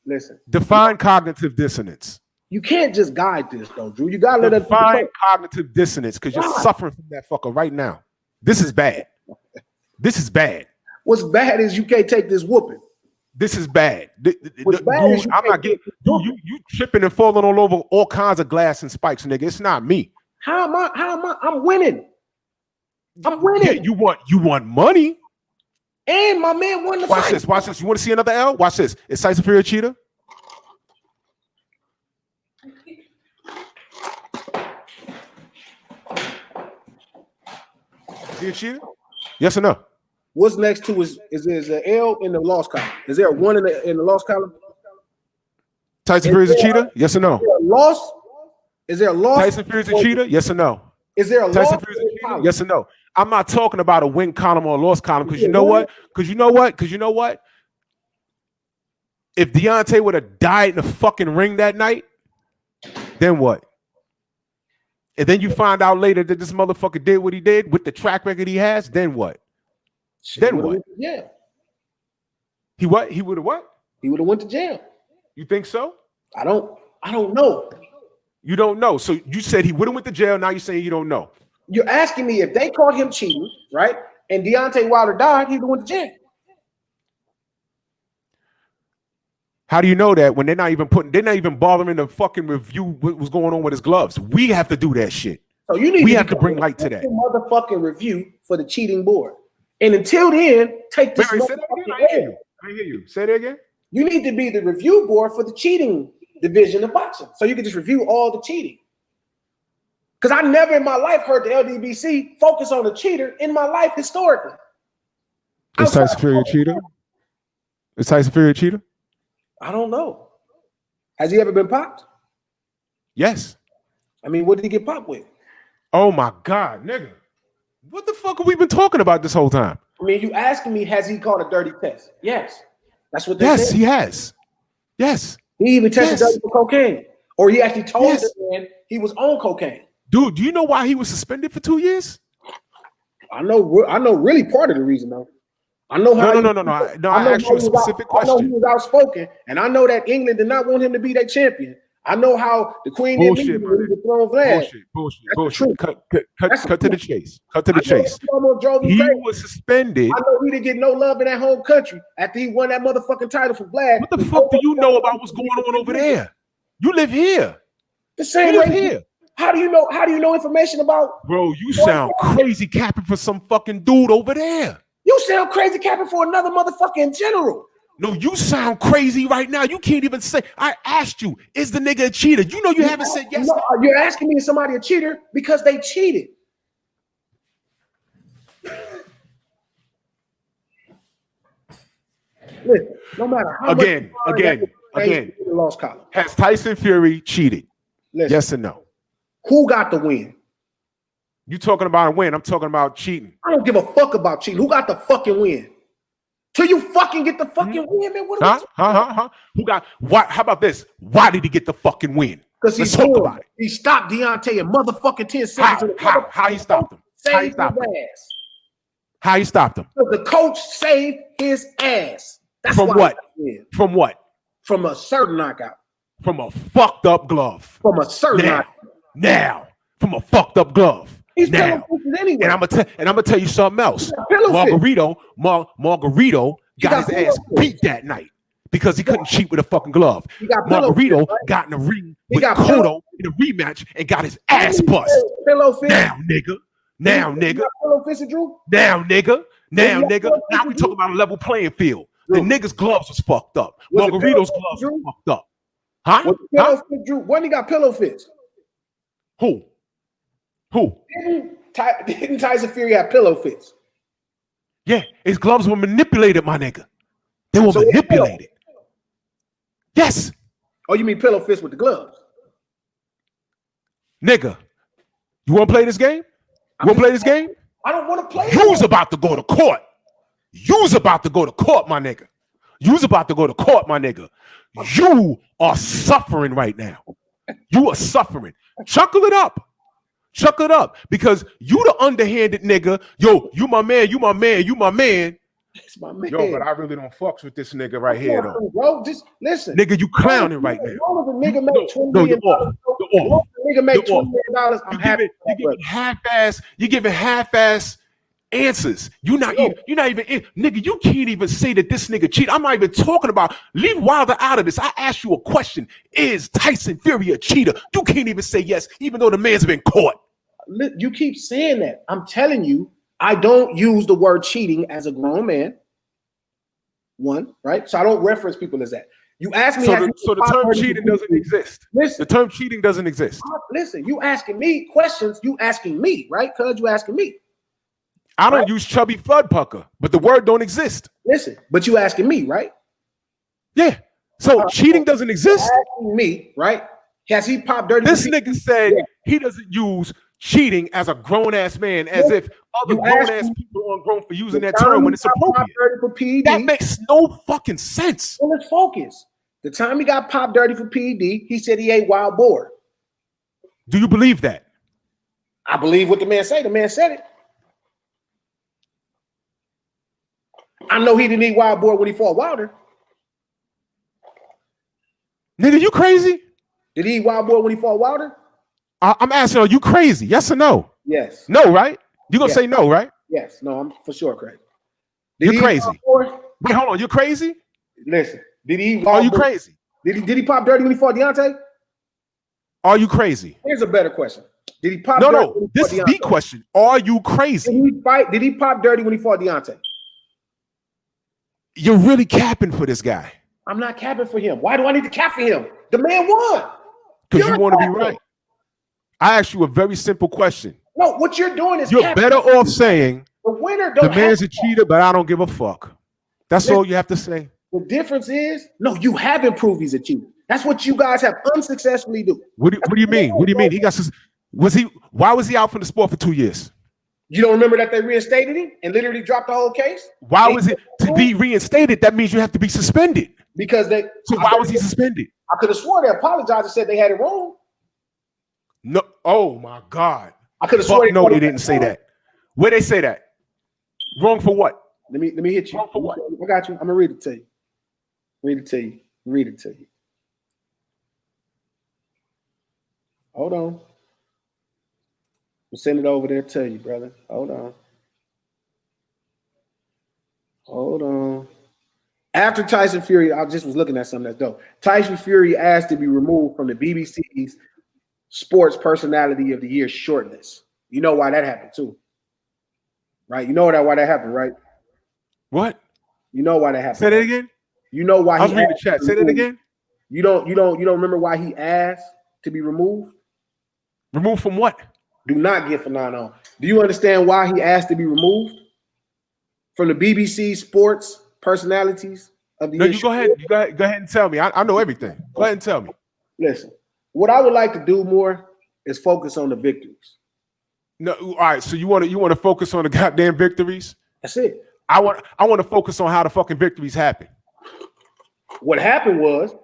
Listen. Define cognitive dissonance. You can't just guide this, though, Drew. You gotta let us define cognitive dissonance because you're suffering from that fucker right now. This is bad. This is bad. What's bad is you can't take this whooping. This is bad. What's bad is I'm not getting you tripping and falling all over all kinds of glass and spikes, nigga. It's not me. How am I? I'm winning. I'm winning. Yeah, you want money. And my man won the fight. Watch this. You want to see another L? Watch this. Is Tyson Fury a cheater? Is he a cheater? Yes or no? What's next to is an L in the loss column? Is there a 1 in the loss column? Tyson Fury's a cheater? Yes or no? Loss? Is there a loss? Tyson Fury's a cheater? Yes or no? Is there a Tyson loss? Fury's a cheater? Yes or no? I'm not talking about a win column or a loss column because you know what? Because you know what? If Deontay would have died in the fucking ring that night, then what? And then you find out later that this motherfucker did what he did with the track record he has, then what? Then what? Yeah. He what? He would have what? He would have went to jail. You think so? I don't know. You don't know. So you said he would have went to jail. Now you're saying you don't know. You're asking me if they caught him cheating, right? And Deontay Wilder died, he would have went to jail. How do you know that when they're not even bothering to fucking review what was going on with his gloves? We have to do that shit. So we have to bring light to that motherfucking review for the cheating board. And until then, take this. Wait, say that again. I hear you. Say that again. You need to be the review board for the cheating division of boxing, so you can just review all the cheating. Because I never in my life heard the LDBC focus on the cheater in my life historically. Is Tyson Fury a cheater? Is Tyson Fury a cheater? I don't know. Has he ever been popped? Yes. I mean, what did he get popped with? Oh my God, nigga. What the fuck have we been talking about this whole time? I mean, you asking me, has he caught a dirty test? Yes. That's what they said. Yes, he has. Yes. He even tested dirty for cocaine. Or he actually told the man he was on cocaine. Dude, do you know why he was suspended for 2 years? I know really part of the reason, though. I know how. No. I asked you a specific question. I know he was outspoken, and I know that England did not want him to be their champion. I know how the Queen didn't need him to throw flag. Bullshit. Cut to the chase. Cut to the chase. He was suspended. I know he didn't get no love in that home country after he won that motherfucking title for Vlad. What the fuck do you know about what's going on over there? You live here. The same way here. How do you know information about? Bro, you sound crazy capping for some fucking dude over there. You sound crazy capping for another motherfucking general. No, you sound crazy right now. You can't even say. I asked you, is the nigga a cheater? You know you haven't said yes. No, you're asking me is somebody a cheater because they cheated. Listen, no matter how again, lost collar. Has Tyson Fury cheated? Listen, yes or no? Who got the win? You talking about a win? I'm talking about cheating. I don't give a fuck about cheating. Who got the fucking win? Till you fucking get the fucking win, man. What Who got what? How about this? Why did he get the fucking win? Because Let's talk about it. He stopped Deontay in motherfucking 10 seconds. How he stopped him? How he stopped him? How he stopped him? The coach saved his ass. That's from what? From what? From a certain knockout. From a fucked up glove. From a certain knockout. Now. From a fucked up glove. He's now. Anyway. And I'm gonna tell you something else. Margarito got his ass beat that night because he couldn't cheat with a fucking glove. Margarito got in the ring with Cotto in a rematch and got his ass bust. Now, nigga. Now, nigga. Now we talking about a level playing field. The nigga's gloves was fucked up. Margarito's gloves was fucked up. Huh? When he got pillow fist? Who? Didn't Tyson Fury have pillow fists? Yeah, his gloves were manipulated, my nigga. They were manipulated. Yes. Oh, you mean pillow fists with the gloves? Nigga, you want to play this game? You want to play this game? I don't want to play. You's about to go to court. You's about to go to court, my nigga. You's about to go to court, my nigga. You are suffering right now. You are suffering. Chuckle it up. Chuck it up, because you the underhanded nigga. Yo, you my man. It's my man. Yo, but I really don't fucks with this nigga right here, though. Bro, just listen. Nigga, you clowning right now. Nigga make $20 million. Nigga make $20 million. I'm happy. You giving half-ass answers. You're not even, nigga, you can't even say that this nigga cheat. I'm not even talking about, leave Wilder out of this. I asked you a question. Is Tyson Fury a cheater? You can't even say yes, even though the man's been caught. You keep saying that. I'm telling you, I don't use the word cheating as a grown man. One, right? So I don't reference people as that. You ask me. So the term cheating doesn't exist. Listen, the term cheating doesn't exist. Listen, you asking me questions. You asking me, right? Cuz you asking me. I don't use chubby flood pucker, but the word don't exist. Listen, but you asking me, right? Yeah. So cheating doesn't exist. Asking me, right? Has he popped dirty? This nigga said he doesn't use cheating as a grown-ass man, as if other grown-ass people aren't grown for using that term when it's appropriate. That makes no fucking sense. Well, let's focus. The time he got popped dirty for PED, he said he ate wild boar. Do you believe that? I believe what the man said. The man said it. I know he didn't eat wild boar when he fought Wilder. Nigga, you crazy? Did he eat wild boar when he fought Wilder? I'm asking, are you crazy? Yes or no? Yes. No, right? You're going to say no, right? Yes. No, I'm for sure crazy. You're crazy. Wait, hold on. You're crazy? Listen. Did he? Are you crazy? Did he pop dirty when he fought Deontay? Are you crazy? Here's a better question. Did he pop? No. This is the question. Are you crazy? Did he pop dirty when he fought Deontay? You're really capping for this guy. I'm not capping for him. Why do I need to cap for him? The man won. Because you want to be right. I asked you a very simple question. No, what you're doing is you're better off saying the winner don't. The man's a cheater, but I don't give a fuck. That's all you have to say. The difference is, no, you haven't proved he's a cheater. That's what you guys have unsuccessfully do. What do you mean? What do you mean? Why was he out from the sport for 2 years? You don't remember that they reinstated him and literally dropped the whole case? Why was it to be reinstated? That means you have to be suspended. Because they. So why was he suspended? I could have sworn they apologized and said they had it wrong. No. Oh my God. I could have sworn. No, they didn't say that. Where they say that? Wrong for what? Let me hit you. Wrong for what? I got you. I'm gonna read it to you. Read it to you. Hold on. I'll send it over there to you, brother. Hold on. After Tyson Fury, I just was looking at something that's dope. Tyson Fury asked to be removed from the BBC's Sports Personality of the Year shortlist. You know why that happened too, right? You know why that happened, right? What? You know why that happened. Say that again. You know why? I was reading the chat. Say that again. You don't remember why he asked to be removed? Removed from what? Do not get Fernando. Do you understand why he asked to be removed from the BBC Sports Personalities of the Year? No, you go ahead. You go ahead and tell me. I know everything. Go ahead and tell me. Listen, what I would like to do more is focus on the victories. No, all right. So you want to focus on the goddamn victories? That's it. I want to focus on how the fucking victories happen. What happened was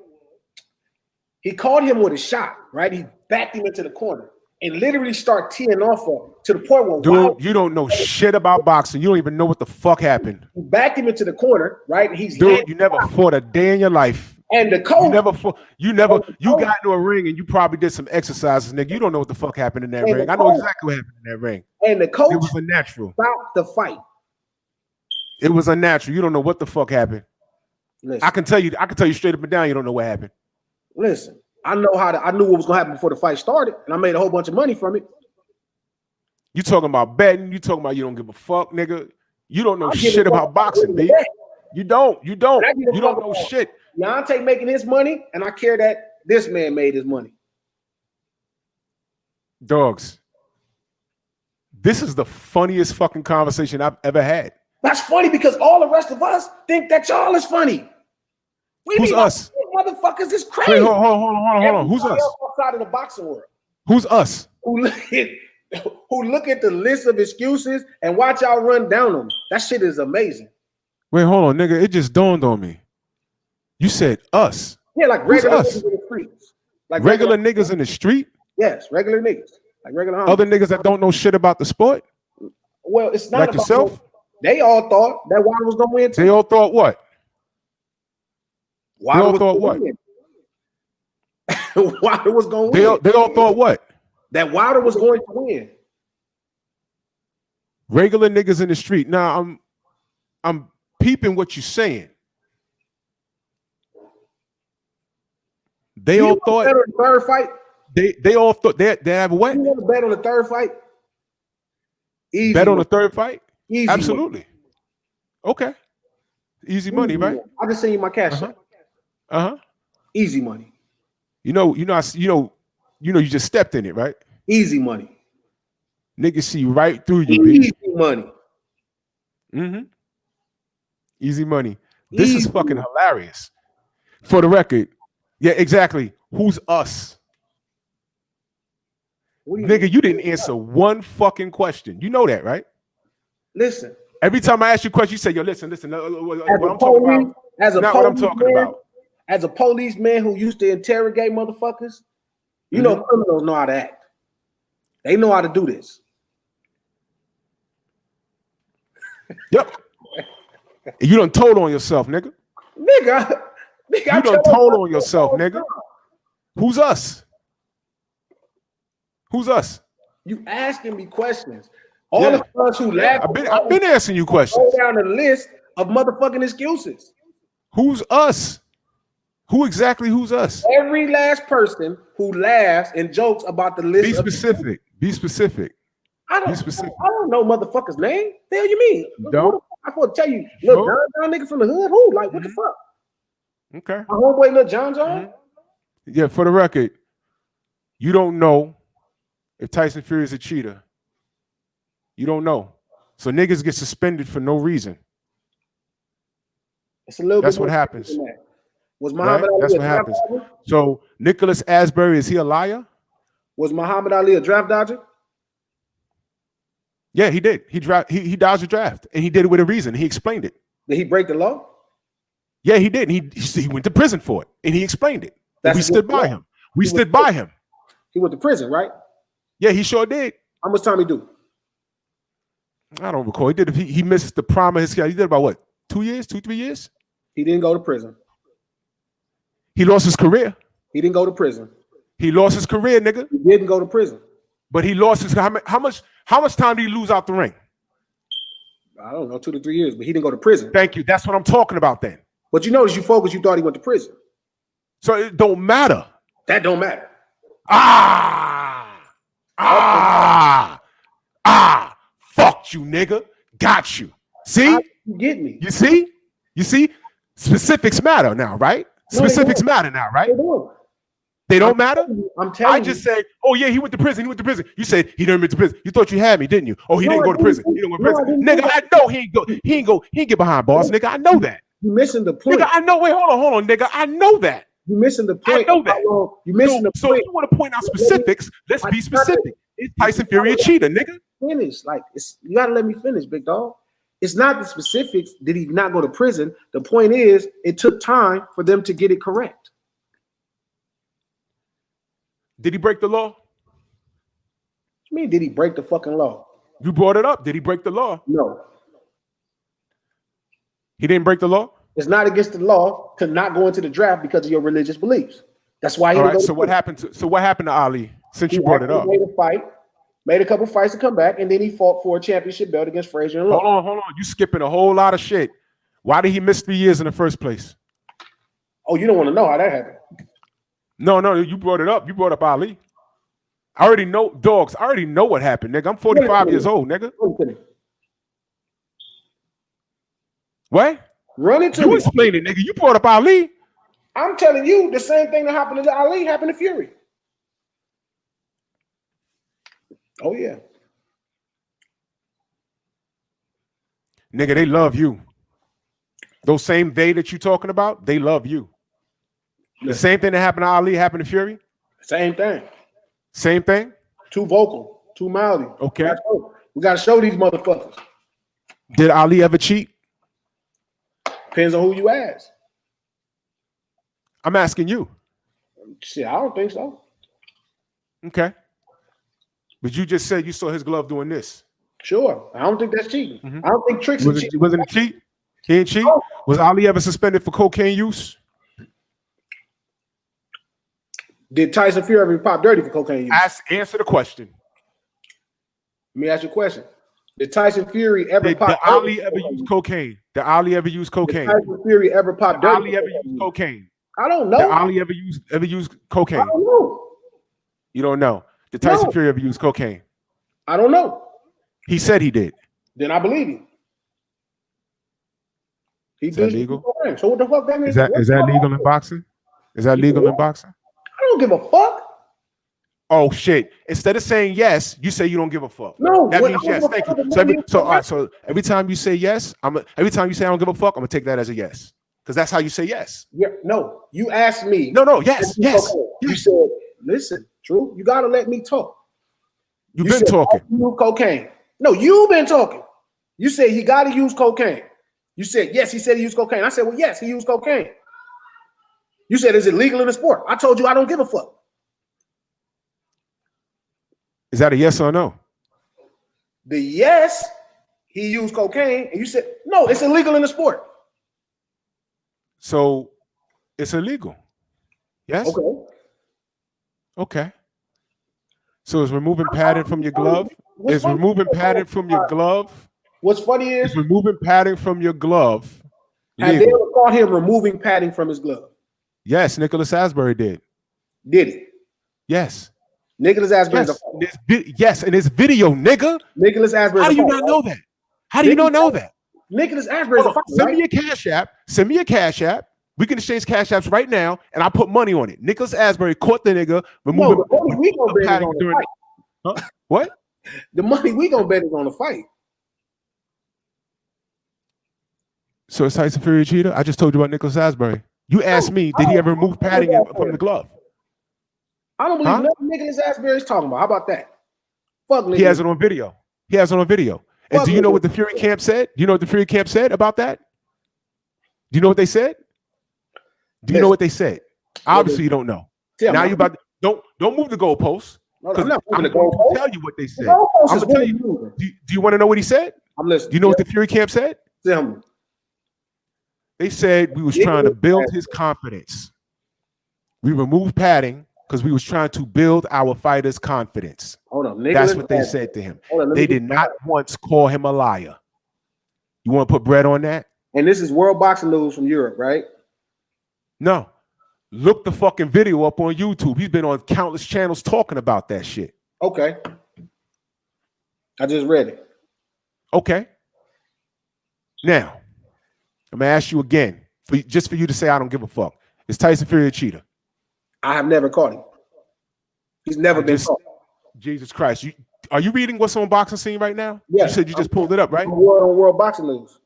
he caught him with a shot, right? He backed him into the corner and literally started teeing off of him to the point where, dude, you don't know shit about boxing. You don't even know what the fuck happened. He backed him into the corner, right? And he's dude, you never fought a day in your life. And the coach, you got into a ring and you probably did some exercises, nigga. You don't know what the fuck happened in that ring. I know exactly what happened in that ring. And the coach, it was unnatural. Stopped the fight. It was unnatural. You don't know what the fuck happened. Listen, I can tell you straight up and down. You don't know what happened. Listen, I knew what was gonna happen before the fight started, and I made a whole bunch of money from it. You talking about betting? You talking about you don't give a fuck, nigga? You don't know shit about boxing, B. You don't know shit. Deontay making his money, and I care that this man made his money. Dogs, this is the funniest fucking conversation I've ever had. That's funny because all the rest of us think that y'all is funny. Who's us? Motherfuckers is crazy. Wait, hold on. Who's us? Outside of the boxing world. Who's us? Who look at the list of excuses and watch y'all run down them. That shit is amazing. Wait, hold on, nigga. It just dawned on me. You said us. Yeah, like regular niggas in the streets. Like regular niggas in the street? Yes, regular niggas. Like regular homies. Other niggas that don't know shit about the sport? Well, it's not like about yourself. They all thought that Wilder was gonna win too. They all thought what? Wilder was gonna win. Wilder was gonna win. They all thought what? That Wilder was going to win. Regular niggas in the street. Now I'm peeping what you're saying. They all thought the third fight. They all thought they have a what? You want to bet on the third fight? Easy. Bet on the third fight? Easy. Absolutely. Money. Okay. Easy money, right? I just send you my cash. Easy money. You just stepped in it, right? Easy money. Niggas see right through you. Easy money. Easy money. This is fucking hilarious. For the record, yeah, exactly. Who's us? Nigga, you didn't answer one fucking question. You know that, right? Listen. Every time I ask you a question, you say, yo, listen. What I'm talking about. As a policeman who used to interrogate motherfuckers, you know criminals know how to act. They know how to do this. Yep. You done told on yourself, nigga. Nigga, you done told on yourself, nigga. Who's us? Who's us? You asking me questions. All of us who laugh. I've been asking you questions. Go down the list of motherfucking excuses. Who's us? Who exactly? Who's us? Every last person who laughs and jokes about the list. Be specific. Be specific. I don't know motherfucker's name. The hell you mean? Don't? I want to tell you, look, John nigga from the hood. Who? Like, what the fuck? Okay. My homeboy, little John. Yeah, for the record, you don't know if Tyson Fury is a cheater. You don't know. So niggas get suspended for no reason. It's a little That's bit what happens. Was Muhammad Ali That's what happens. So Nicholas Asbury, is he a liar? Was Muhammad Ali a draft dodger? Yeah, he did. He dodged a draft, and he did it with a reason. He explained it. Did he break the law? Yeah, he did. He went to prison for it, and he explained it. We stood by him. We stood by him. He went to prison, right? Yeah, he sure did. How much time he do? I don't recall. He did. He missed the prime of his career. He did about what? 2 years? 2-3 years? He didn't go to prison. He lost his career. He didn't go to prison. He lost his career, nigga. He didn't go to prison. But he lost his. How much time did he lose out the ring? I don't know, 2 to 3 years. But he didn't go to prison. Thank you. That's what I'm talking about then. But you notice you focused. You thought he went to prison. So it don't matter. That don't matter. Fucked you, nigga. Got you. See? You get me. You see? You see? Specifics matter now, right? Specifics matter now, right? They don't matter? I'm telling you. I just said, oh yeah, he went to prison. He went to prison. You said he didn't went to prison. You thought you had me, didn't you? Oh, he didn't go to prison. He didn't go to prison. Nigga, I know he ain't get behind bars, nigga. I know that. You're missing the point. Nigga, I know. Wait, hold on, nigga. I know that. You're missing the point. I know that. You're missing the point. So if you want to point out specifics, let's be specific. Is Tyson Fury a cheater, nigga? Finish. Like, you gotta let me finish, big dog. It's not the specifics. Did he not go to prison? The point is, it took time for them to get it correct. Did he break the law? What you mean, did he break the fucking law? You brought it up. Did he break the law? No. He didn't break the law? It's not against the law to not go into the draft because of your religious beliefs. That's why he didn't go to prison. What happened to Ali since you brought it up? Made a couple fights to come back, and then he fought for a championship belt against Frazier and Lowe. Hold on. You skipping a whole lot of shit. Why did he miss 3 years in the first place? Oh, you don't want to know how that happened. No, you brought it up. You brought up Ali. I already know, dogs. I already know what happened, nigga. I'm 45 years old, nigga. What? Run it to me. You explain it, nigga. You brought up Ali. I'm telling you, the same thing that happened to Ali happened to Fury. Oh, yeah. Nigga, they love you. Those same they that you talking about, they love you. The same thing that happened to Ali happened to Fury? Same thing. Same thing? Too vocal, too mouthy. Okay. We got to show these motherfuckers. Did Ali ever cheat? Depends on who you ask. I'm asking you. Shit, I don't think so. Okay. But you just said you saw his glove doing this. Sure. I don't think that's cheating. I don't think tricks are cheating. Wasn't it cheat? He didn't cheat? Was Ali ever suspended for cocaine use? Did Tyson Fury ever pop dirty for cocaine use? Answer the question. Let me ask you a question. Did Tyson Fury ever pop dirty? Did Ali ever use cocaine? Did Ali ever use cocaine? Did Tyson Fury ever pop dirty? Did Ali ever use cocaine? I don't know. Did Ali ever use cocaine? I don't know. You don't know. Did Tyson Fury ever use cocaine? I don't know. He said he did. Then I believe him. Is that legal? So what the fuck that means? Is that legal in boxing? Is that legal in boxing? I don't give a fuck. Oh shit! Instead of saying yes, you say you don't give a fuck. No, that means yes. Thank you. So every time you say yes, every time you say I don't give a fuck, I'm gonna take that as a yes, because that's how you say yes. Yeah, no, you asked me. No, yes. You said, listen, Drew, you gotta let me talk. You've been talking. Use cocaine. No, you've been talking. You said he got to use cocaine. You said yes. He said he used cocaine. I said, well, yes, he used cocaine. You said, is it legal in the sport? I told you I don't give a fuck. Is that a yes or no? The yes, he used cocaine, and you said no, it's illegal in the sport. So it's illegal. Yes. Okay. So is removing padding from your glove? Is removing padding from your glove? What's funny is removing padding from your glove. Have they ever caught him removing padding from his glove? Yes, Nicholas Asbury did. Did it? Yes. Nicholas Asbury. Yes, and it's video, nigga. Nicholas Asbury. How do you not know that? How do you not know that? Nicholas Asbury is a fighter, Send me a Cash App. Send me a Cash App. We can exchange Cash Apps right now, and I put money on it. Nicholas Asbury caught the nigga. The money we gonna bet is on the fight. Huh? What? The money we gonna bet is on the fight. So it's Tyson Fury cheater? I just told you about Nicholas Asbury. You asked me, did he ever remove padding from the glove? I don't believe nothing Nicholas Asbury is talking about. How about that? Fuck Nicholas. He has it on video. He has it on video. And do you know what the Fury camp said? Do you know what the Fury camp said about that? Do you know what they said? Do you know what they said? Obviously, you don't know. Now you about to, don't move the goalposts. I'm not moving the goalposts. Tell you what they said. I'm gonna tell you. Do you want to know what he said? I'm listening. Do you know what the Fury camp said? Tell me. They said we was trying to build his confidence. We removed padding because we was trying to build our fighters' confidence. Hold on, that's what they said to him. They did not once call him a liar. You want to put bread on that? And this is World Boxing News from Europe, right? No. Look the fucking video up on YouTube. He's been on countless channels talking about that shit. Okay. I just read it. Okay. Now, I'm gonna ask you again, just for you to say I don't give a fuck. Is Tyson Fury a cheater? I have never caught him. He's never been caught. Jesus Christ. Are you reading what's on Boxing Scene right now? Yeah. You said you just pulled it up, right? On World Boxing News.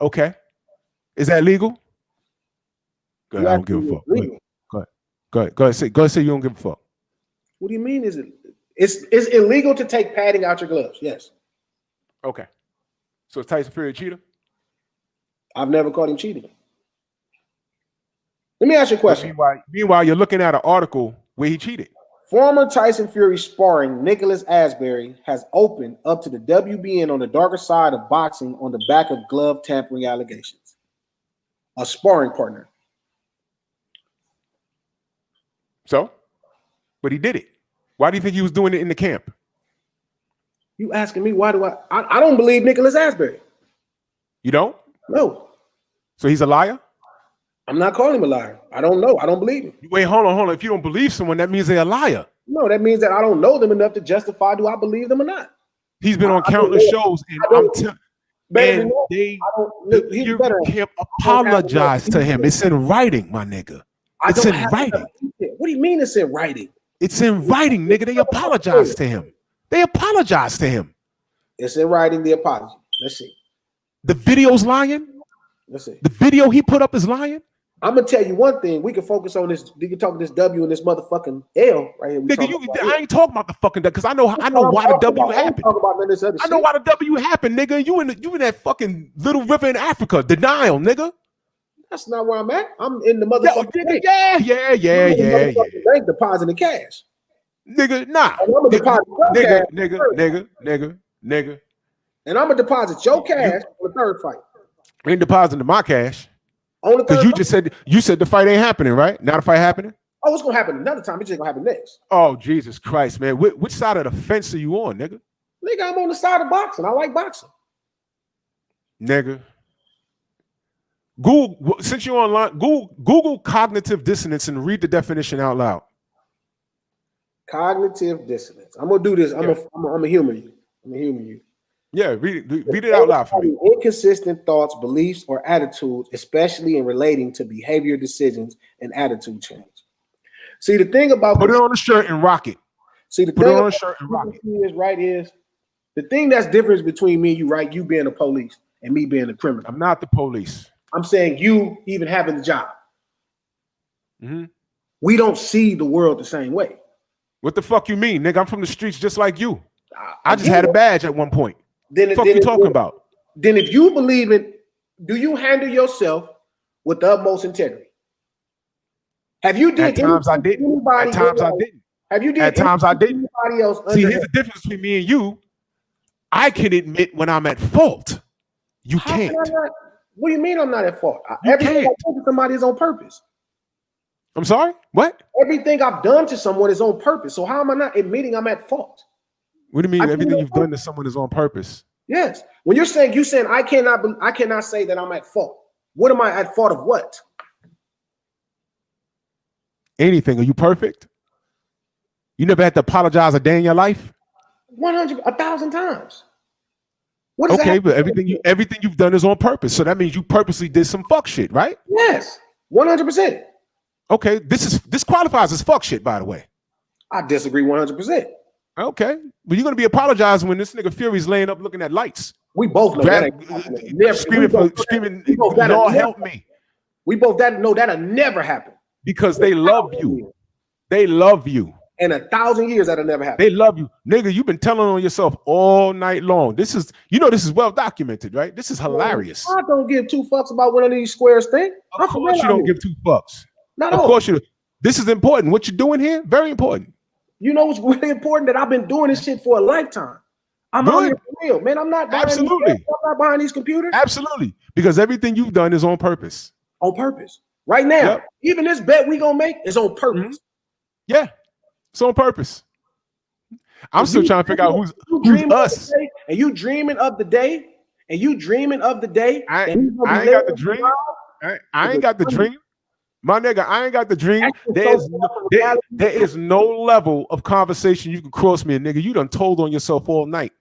Okay. Is that legal? Go ahead, I don't give a fuck. Go ahead. Say you don't give a fuck. What do you mean? It's illegal to take padding out your gloves? Yes. Okay. So is Tyson Fury a cheater? I've never caught him cheating. Let me ask you a question. Meanwhile, you're looking at an article where he cheated. Former Tyson Fury sparring Nicholas Asbury has opened up to the WBN on the darker side of boxing on the back of glove tampering allegations. A sparring partner. So, but he did it. Why do you think he was doing it in the camp? You asking me why do I don't believe Nicholas Asbury. You don't? No. So he's a liar? I'm not calling him a liar. I don't know. I don't believe him. Wait, hold on. If you don't believe someone, that means they're a liar. No, that means that I don't know them enough to justify do I believe them or not. He's been on countless shows, and they can't apologize to him. It's in writing, my nigga. It's in writing. What do you mean it's in writing? It's in writing, nigga. They apologize to him. They apologize to him. It's in writing, the apology. Let's see. The video's lying? Let's see. The video he put up is lying? I'm gonna tell you one thing. We can focus on this. We can talk this W and this motherfucking L right here. Nigga, I ain't talking about the fucking because I know why the W happened. I know why the W happened, nigga. You in that fucking little river in Africa, the Nile, nigga. That's not where I'm at. I'm in the motherfucking bank. Yeah. Bank depositing cash. Nigga, nah. And I'm gonna deposit nigga. And I'm gonna deposit your cash on the third fight. Ain't depositing my cash. Because you said the fight ain't happening, right? Now the fight happening? Oh, it's gonna happen another time. It's just gonna happen next. Oh, Jesus Christ, man. Which side of the fence are you on, nigga? Nigga, I'm on the side of boxing. I like boxing. Nigga. Google, since you're online, Google cognitive dissonance and read the definition out loud. Cognitive dissonance. I'm gonna do this. I'm gonna humor you. Yeah, read it out loud for me. Inconsistent thoughts, beliefs, or attitudes, especially in relating to behavior decisions and attitude change. See, the thing about put it on a shirt and rock it. See, the put thing it on a shirt and rock it. Is the thing that's different between me and you, right? You being the police and me being a criminal. I'm not the police. I'm saying you even having the job. Mm-hmm. We don't see the world the same way. What the fuck you mean, nigga? I'm from the streets just like you. I just had a badge at one point. Then what you talking about? Then if you believe it, do you handle yourself with the utmost integrity? Have you did at times I didn't. At times I didn't. Have you did at times I didn't. Else see, here's the difference between me and you. I can admit when I'm at fault. You can't. What do you mean I'm not at fault? Everything I do to somebody is on purpose. I'm sorry? What? Everything I've done to someone is on purpose. So how am I not admitting I'm at fault? What do you mean everything you've done to someone is on purpose? Yes. When you're saying I cannot say that I'm at fault. What am I at fault of what? Anything. Are you perfect? You never had to apologize a day in your life? 1,000 times. What is okay, that? but everything you've done is on purpose. So that means you purposely did some fuck shit, right? Yes, 100%. Okay, this qualifies as fuck shit, by the way. I disagree 100%. Okay, but you're gonna be apologizing when this nigga Fury's laying up looking at lights. We both know that screaming, Lord help me. We both know that'll never happen. Because they love you. They love you. In 1,000 years, that'll never happen. They love you. Nigga, you've been telling on yourself all night long. This is well documented, right? This is hilarious. I don't give two fucks about one of these squares thing. Of course you don't give two fucks. Not of course you. This is important. What you're doing here, very important. You know what's really important? That I've been doing this shit for a lifetime. I'm out here for real, man. I'm not buying absolutely. I'm not buying these computers. Absolutely, because everything you've done is on purpose. On purpose. Right now, even this bet we gonna make is on purpose. Mm-hmm. Yeah, it's on purpose. I'm still trying to figure out who's us. And you dreaming of the day, I ain't got the dream. I ain't got the dream. My nigga, I ain't got the dream. There is no level of conversation you can cross me, nigga. You done told on yourself all night.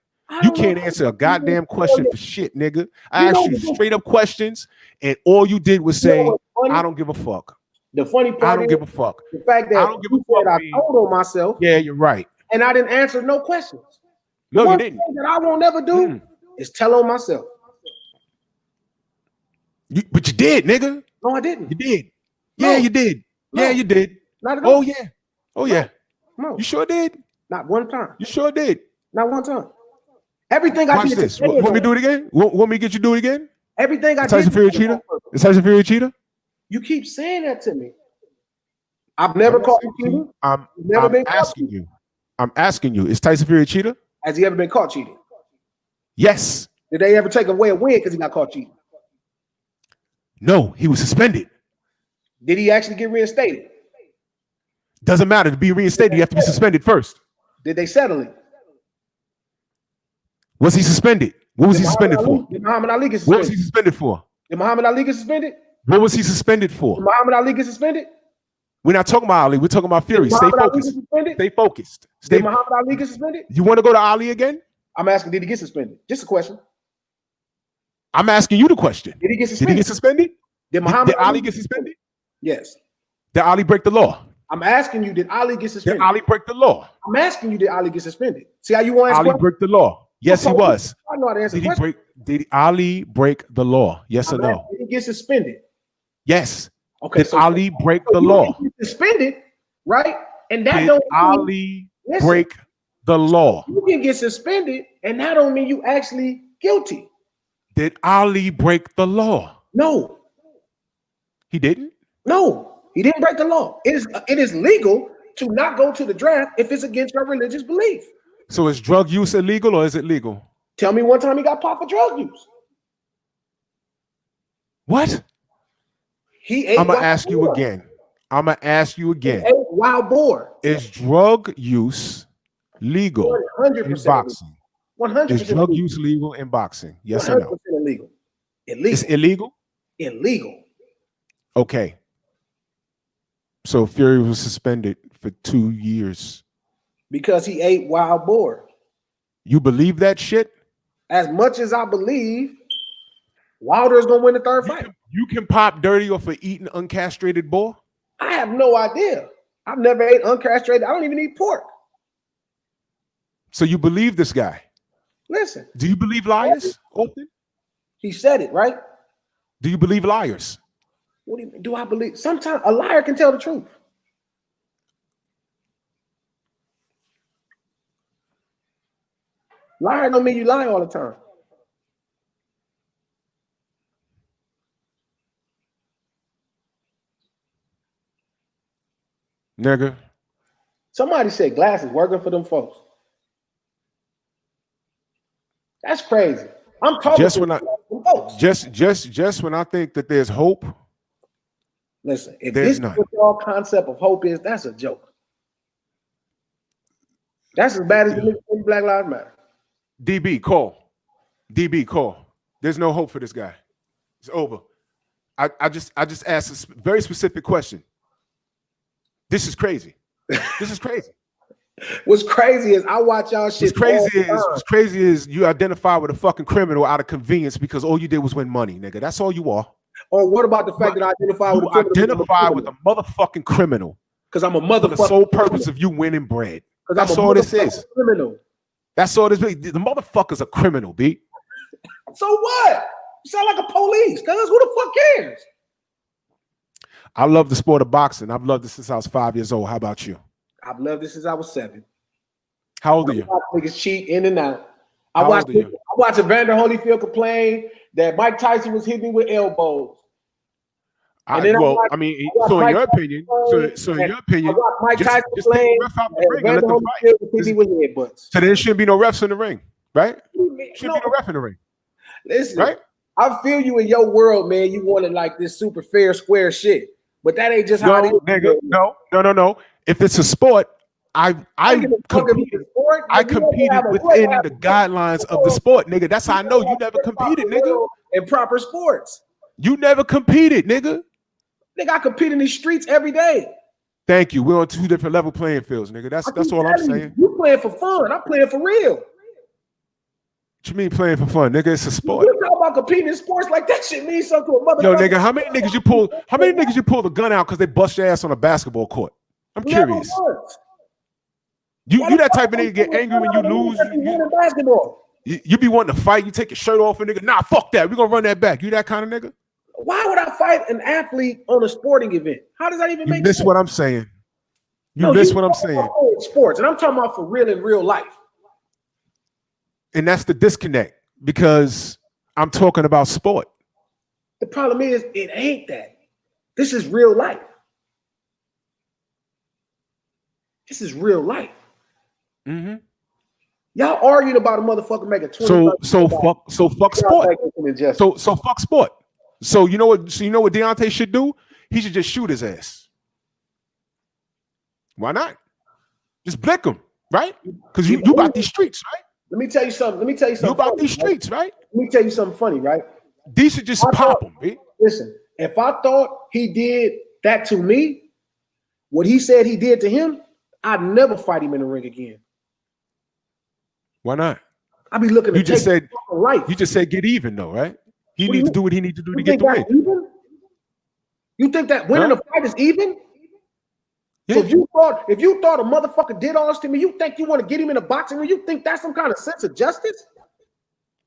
You can't answer a goddamn question for shit, nigga. I asked you straight up questions, and all you did was say, I don't give a fuck. The funny part I don't give a fuck. The fact that I don't give a fuck. I told on myself. Yeah, you're right. And I didn't answer no questions. No, you didn't. That I won't never do is tell on myself. But you did, nigga. No, I didn't. You did. Yeah, you did. No. Yeah, you did. Not at all. Oh, yeah. Oh, yeah. No. You sure did? Not one time. You sure did? Not one time. Everything Watch I did. This. Want me to do it again? Want me to get you to do it again? Everything I did. Tyson Fury cheater? Is Tyson Fury a cheater? You keep saying that to me. I've never caught you cheating. I'm asking you. Is Tyson Fury a cheater? Has he ever been caught cheating? Yes. Did they ever take away a win because he got caught cheating? No, he was suspended. Did he actually get reinstated? Doesn't matter. To be reinstated, you have to be suspended first. Did they settle it? Was he suspended? What was he suspended for? Did Muhammad Ali get suspended? What was he suspended for? Did Muhammad Ali get suspended? What was he suspended for? Did Muhammad Ali get suspended? We're not talking about Ali. We're talking about Fury. Stay focused. Stay focused. Did Muhammad Ali get suspended? You want to go to Ali again? I'm asking, did he get suspended? Just a question. I'm asking you the question. Did he get suspended? Did he get suspended? Did Ali get suspended? Yes. Did Ali break the law? I'm asking you, did Ali get suspended? Did Ali break the law? I'm asking you, did Ali get suspended? See how you want to Ali break the law. Yes, he was. I know how to answer the question. Did Ali break the law? Yes or no? Did he get suspended? Yes. Okay. Did Ali break the law? Suspended, right? And that did don't Ali break the law? You can get suspended, and that don't mean you actually guilty. Did Ali break the law? No. He didn't? No, he didn't break the law. It is legal to not go to the draft if it's against your religious belief. So is drug use illegal or is it legal? Tell me one time he got popped for drug use. What? I'm gonna ask you again. I'm gonna ask you again. He ate wild boar. Is drug use legal 100% in boxing? 100%. Is drug use legal in boxing? Yes or no? Illegal. It's illegal? Illegal. Okay. So Fury was suspended for 2 years. Because he ate wild boar. You believe that shit? As much as I believe, Wilder is going to win the third fight. You can pop dirty off of eating uncastrated boar? I have no idea. I've never ate uncastrated. I don't even eat pork. So you believe this guy? Listen. Do you believe liars often? He said it, right? Do you believe liars? What do you mean? Do I believe? Sometimes a liar can tell the truth. Liar don't mean you lie all the time. Nigga. Somebody said glass is working for them folks. That's crazy. I'm talking just when I think that there's hope. Listen, if this is what your concept of hope is, that's a joke. That's as bad as the niggas Black Lives Matter. DB, call. DB, call. There's no hope for this guy. It's over. I just asked a very specific question. This is crazy. This is crazy. What's crazy is I watch y'all shit. What's crazy is you identify with a fucking criminal out of convenience because all you did was win money, nigga. That's all you are. Or what about the fact that I identify with a criminal? Identify with a motherfucking criminal. Because I'm a motherfucker. For the sole purpose of you winning bread. That's all this is. Criminal. That's all this is. The motherfucker's a criminal, B. So what? You sound like a police, cuz who the fuck cares? I love the sport of boxing. I've loved it since I was 5 years old. How about you? I've loved it since I was 7. How old are you? Niggas cheat in and out. I watched Evander Holyfield complain that Mike Tyson was hitting me with elbows. So in your opinion, Mike Tyson playing, Evander Holyfield was hitting me with headbutts. So there shouldn't be no refs in the ring, right? Shouldn't be no ref in the ring. Listen, right? I feel you in your world, man. You wanted like this super fair, square shit, but that ain't just how it is. Nigga, no. If it's a sport, I competed within the guidelines of the sport, nigga. That's how I know you never competed, nigga. In proper sports, you never competed, nigga. Nigga, I compete in these streets every day. Thank you. We're on 2 different level playing fields, nigga. That's all I'm saying. You playing for fun. I'm playing for real. What you mean playing for fun, nigga? It's a sport. You talk about competing in sports like that shit means something to a motherfucker. Yo, nigga, how many niggas you pull the gun out because they bust your ass on a basketball court? I'm curious. You that type of nigga get angry when you lose. You be wanting to fight. You take your shirt off and nigga, nah, fuck that. We gonna run that back. You that kind of nigga? Why would I fight an athlete on a sporting event? How does that even make sense? You miss what I'm saying. You miss what I'm saying. Sports, and I'm talking about for real in real life. And that's the disconnect because I'm talking about sport. The problem is it ain't that. This is real life. This is real life. Mm-hmm. Y'all arguing about a motherfucker making 20. So fuck sport. So fuck sport. So you know what Deontay should do? He should just shoot his ass. Why not? Just blick him, right? Because you about these streets, right? Let me tell you something. You about these streets, right? Let me tell you something funny, right? These should just pop him, B. Listen, if I thought he did that to me, what he said he did to him, I'd never fight him in the ring again. Why not? I'd be looking. You just said get even though, right? He needs to do what he needs to do to get the win. Even? You think that winning a fight is even? Yeah. So if you thought a motherfucker did all this to me, you think you want to get him in a boxing ring? You think that's some kind of sense of justice?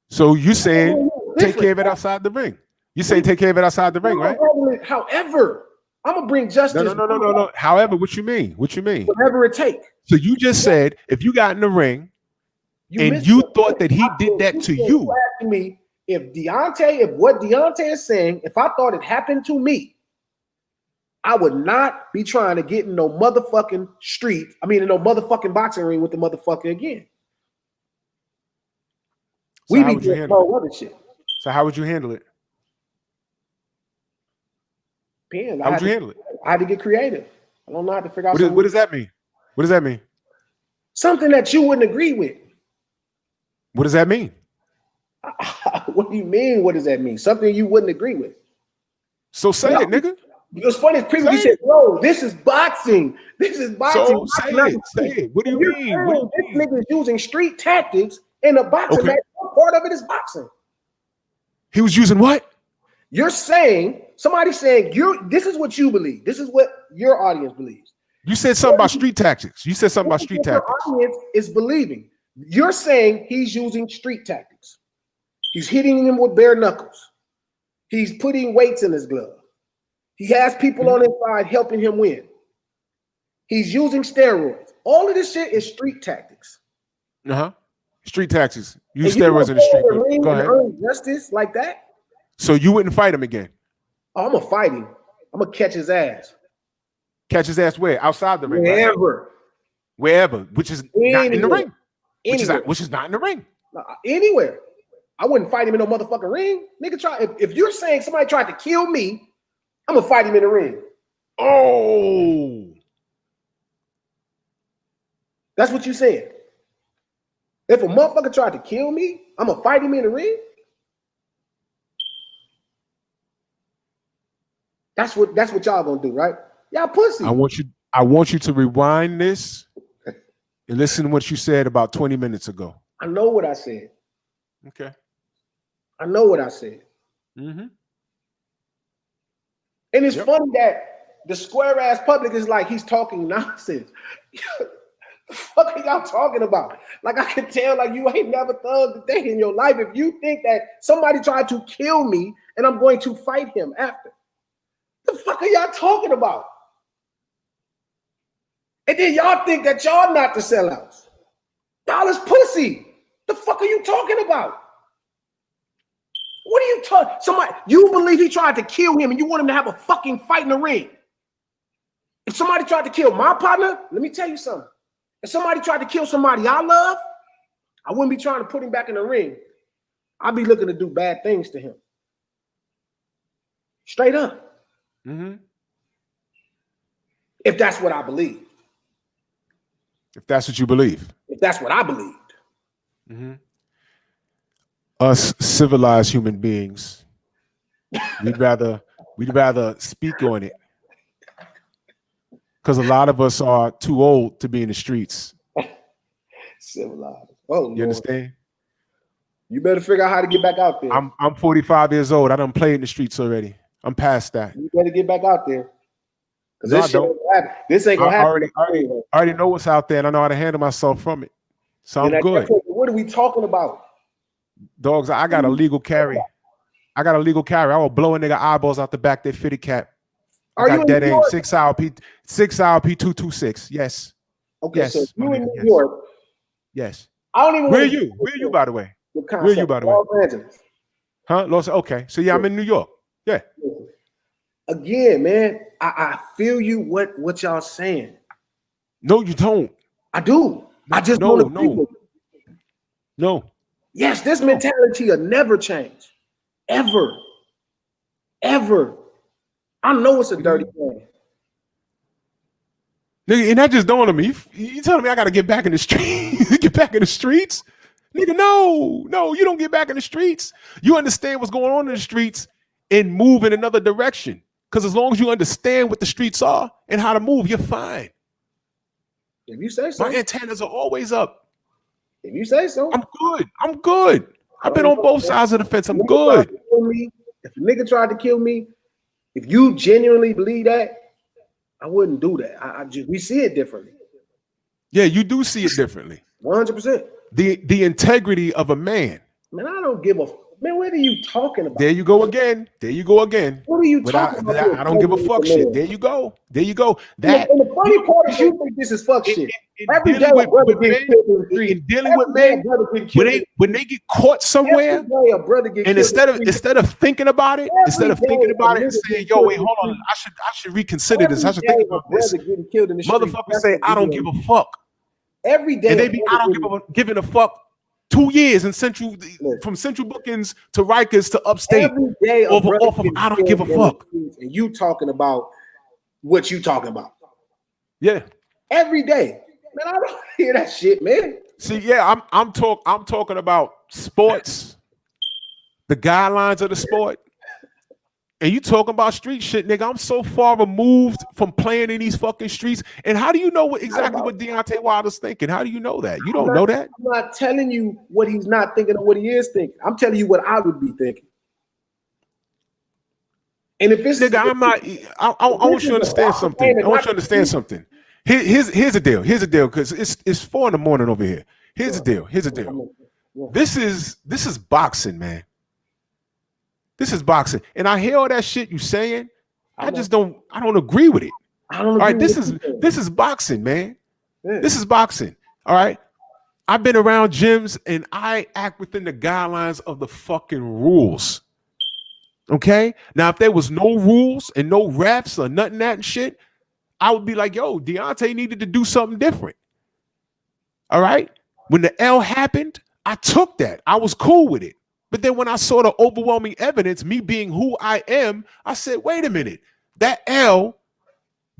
So you saying take care of it outside the ring? You saying take care of it outside the ring, right? However, I'm gonna bring justice. No. However, what you mean? Whatever it takes. So you just said if you got in the ring and you thought that he did that to you. Asking me if what Deontay is saying, if I thought it happened to me, I would not be trying to get in no motherfucking in no motherfucking boxing ring with the motherfucker again. So how would you handle it? Shit. So how would you handle it? How would you handle it? I had to get creative. I don't know how to figure out what does that mean? What does that mean? Something that you wouldn't agree with. What does that mean? What do you mean? What does that mean? Something you wouldn't agree with. So say it, nigga. It's funny as people said, "Bro, this is boxing. This is boxing." So say it. What do you mean? This nigga is using street tactics in a boxing match. Part of it is boxing. He was using what? You're saying somebody's saying this is what you believe. This is what your audience believes. You said something about street tactics. Your audience is believing. You're saying he's using street tactics. He's hitting him with bare knuckles. He's putting weights in his glove. He has people on his side helping him win. He's using steroids. All of this shit is street tactics. Street tactics. Use steroids in the street. Go ahead. Earn justice like that. So you wouldn't fight him again? Oh, I'm gonna fight him. I'm gonna catch his ass. Catch his ass where? Outside the ring. Wherever. Which is not in the ring. Which is not in the ring. Anywhere. I wouldn't fight him in no motherfucking ring. Nigga, if you're saying somebody tried to kill me, I'm gonna fight him in the ring. Oh, that's what you said. If a motherfucker tried to kill me, I'm gonna fight him in the ring. That's what y'all gonna do, right? Y'all pussy. I want you I want you to rewind this and listen to what you said about 20 minutes ago. I know what I said. Okay. I know what I said. Mm-hmm. And it's funny that the square ass public is like he's talking nonsense. The fuck are y'all talking about? Like I can tell, like you ain't never thugged a day in your life. If you think that somebody tried to kill me and I'm going to fight him after, the fuck are y'all talking about? And then y'all think that y'all not the sellouts. Y'all is pussy. The fuck are you talking about? What are you talking? Somebody, you believe he tried to kill him and you want him to have a fucking fight in the ring? If somebody tried to kill my partner, let me tell you something. If somebody tried to kill somebody I love, I wouldn't be trying to put him back in the ring. I'd be looking to do bad things to him. Straight up. Mm-hmm. If that's what I believe. If that's what you believe. If that's what I believed. Mm-hmm. Us civilized human beings, we'd rather speak on it. Because a lot of us are too old to be in the streets. Civilized. Oh, you understand? You better figure out how to get back out there. I'm 45 years old. I done played in the streets already. I'm past that. You better get back out there. No, I don't. This ain't gonna happen. I already know what's out there, and I know how to handle myself from it. So I'm good. What are we talking about? Dogs, I got a legal carry. I will blow a nigga eyeballs out the back of their fitted cap. I got dead aim. 6 hour P226. Yes. Okay, yes, so you in New York. Yes. I don't even. Where are you? Where are you, by the way? Where are you, by the way? Los Angeles. Huh? Okay. So yeah, I'm in New York. Yeah. Again, man, I feel you. What y'all saying? No, you don't. I do. I just don't agree with it. No. Yes, this mentality will never change. Ever. Ever. I know it's a dirty thing. Nigga, and that just dawned on me. You telling me I gotta get back in the streets? Get back in the streets? Nigga, no, you don't get back in the streets. You understand what's going on in the streets and move in another direction. Because as long as you understand what the streets are and how to move, you're fine. If you say so. My antennas are always up. If you say so. I'm good. I've been on both sides of the fence. I'm good. If a nigga tried to kill me, if you genuinely believe that, I wouldn't do that. We see it differently. Yeah, you do see it differently. 100%. The integrity of a man. Man, I don't give a man. What are you talking about? There you go again. What are you talking about? I don't give a fuck shit. There you go. That. And the funny part is you think this is fuck shit. Every day a brother gets killed in the street. Dealing with men, when they get caught somewhere, and instead of thinking about it, and saying, "Yo, wait, hold on, I should reconsider this. I should think about this." Motherfuckers say, "I don't give a fuck." Every day, and they be, "I don't give a fuck." 2 years in from Central Bookings to Rikers to upstate. Every day, off of I don't give a fuck. And you talking about what you talking about? Yeah. Every day, man. I don't hear that shit, man. See, yeah, I'm talking about sports, the guidelines of the sport, and you talking about street shit, nigga. I'm so far removed from playing in these fucking streets. And how do you know exactly what Deontay Wilder's thinking? How do you know that? You don't know that? I'm not telling you what he's not thinking or what he is thinking. I'm telling you what I would be thinking. And if it's nigga, I want you to understand something. I want you to understand something. Here's the deal. Here's the deal, because it's 4 a.m. over here. Here's the deal. This is boxing, man. This is boxing. And I hear all that shit you saying. I don't agree with it. All right, this is boxing, man. Yeah. This is boxing. All right. I've been around gyms and I act within the guidelines of the fucking rules. Okay. Now, if there was no rules and no refs or nothing that and shit, I would be like, yo, Deontay needed to do something different. All right. When the L happened, I took that. I was cool with it. But then when I saw the overwhelming evidence, me being who I am, I said, wait a minute, that L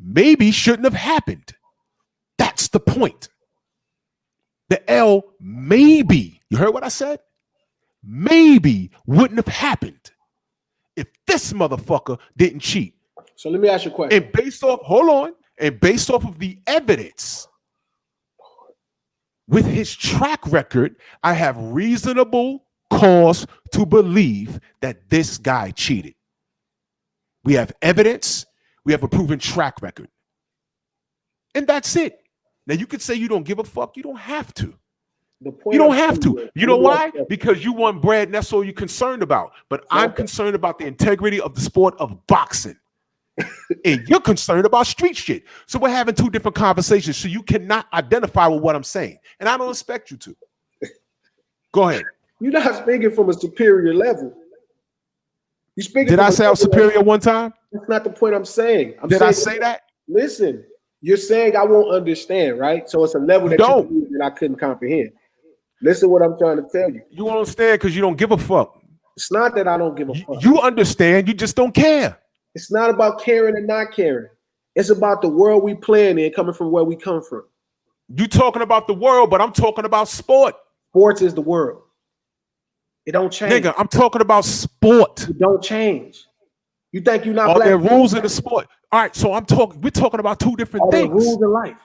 maybe shouldn't have happened. That's the point. The L maybe, you heard what I said? Maybe wouldn't have happened if this motherfucker didn't cheat. So let me ask you a question. And based off, hold on. And based off of the evidence, with his track record, I have reasonable cause to believe that this guy cheated. We have evidence. We have a proven track record. And that's it. Now, you could say you don't give a fuck. You don't have to. You don't have to. You know why? Because you want bread, and that's all you're concerned about. But I'm concerned about the integrity of the sport of boxing. And you're concerned about street shit. So we're having two different conversations. So you cannot identify with what I'm saying. And I don't expect you to. Go ahead. You're not speaking from a superior level. You speaking. Did I say I was superior one time? That's not the point I'm saying. Did I say that? Listen, you're saying I won't understand, right? So it's a level that I couldn't comprehend. Listen what I'm trying to tell you. You won't understand because you don't give a fuck. It's not that I don't give a fuck. You understand, you just don't care. It's not about caring and not caring. It's about the world we playing in, coming from where we come from. You talking about the world, but I'm talking about sport. Sports is the world. It don't change. Nigga, I'm talking about sport. It don't change. You think you're not Are black? there rules in the sport? All right, so we're talking about two different things. Rules in life.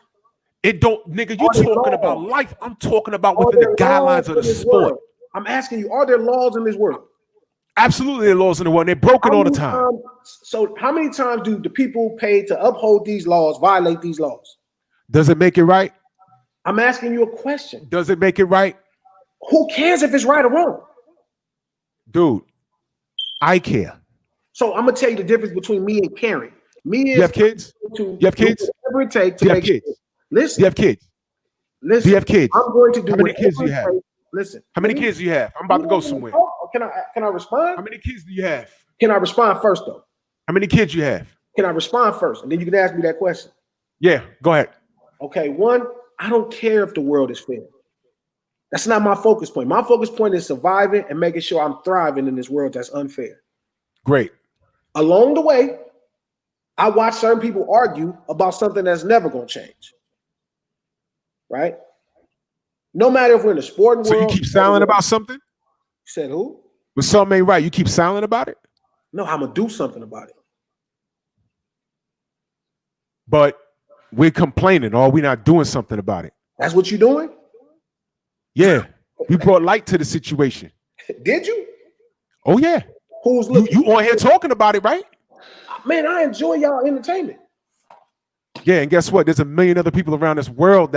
It don't, nigga, you talking about life. I'm talking about within the guidelines of the sport. I'm asking you, are there laws in this world? Absolutely, there are laws in the world. They're broken all the time. So how many times do the people paid to uphold these laws violate these laws? Does it make it right? I'm asking you a question. Does it make it right? Who cares if it's right or wrong? Dude, I care. So I'm gonna tell you the difference between me and caring. Me is you have kids? You have kids? Whatever it takes to you have make kids? Sure. Listen. You have kids? Listen. Do you have kids? I'm going to do. How many kids do you have? Listen. How many kids do you have? I'm about to go somewhere. Can I respond? How many kids do you have? Can I respond first though? How many kids you have? Can I respond first, and then you can ask me that question? Yeah, go ahead. Okay. One, I don't care if the world is fair. That's not my focus point. My focus point is surviving and making sure I'm thriving in this world that's unfair. Great. Along the way, I watch certain people argue about something that's never going to change. Right? No matter if we're in the sporting world. So you keep silent about something? You said who? When something ain't right, you keep silent about it? No, I'm going to do something about it. But we're complaining, or we're not doing something about it. That's what you're doing? Yeah. We brought light to the situation. Did you? Oh, yeah. Who's looking? You on here talking about it, right? Man, I enjoy y'all entertainment. Yeah, and guess what? There's a million other people around this world that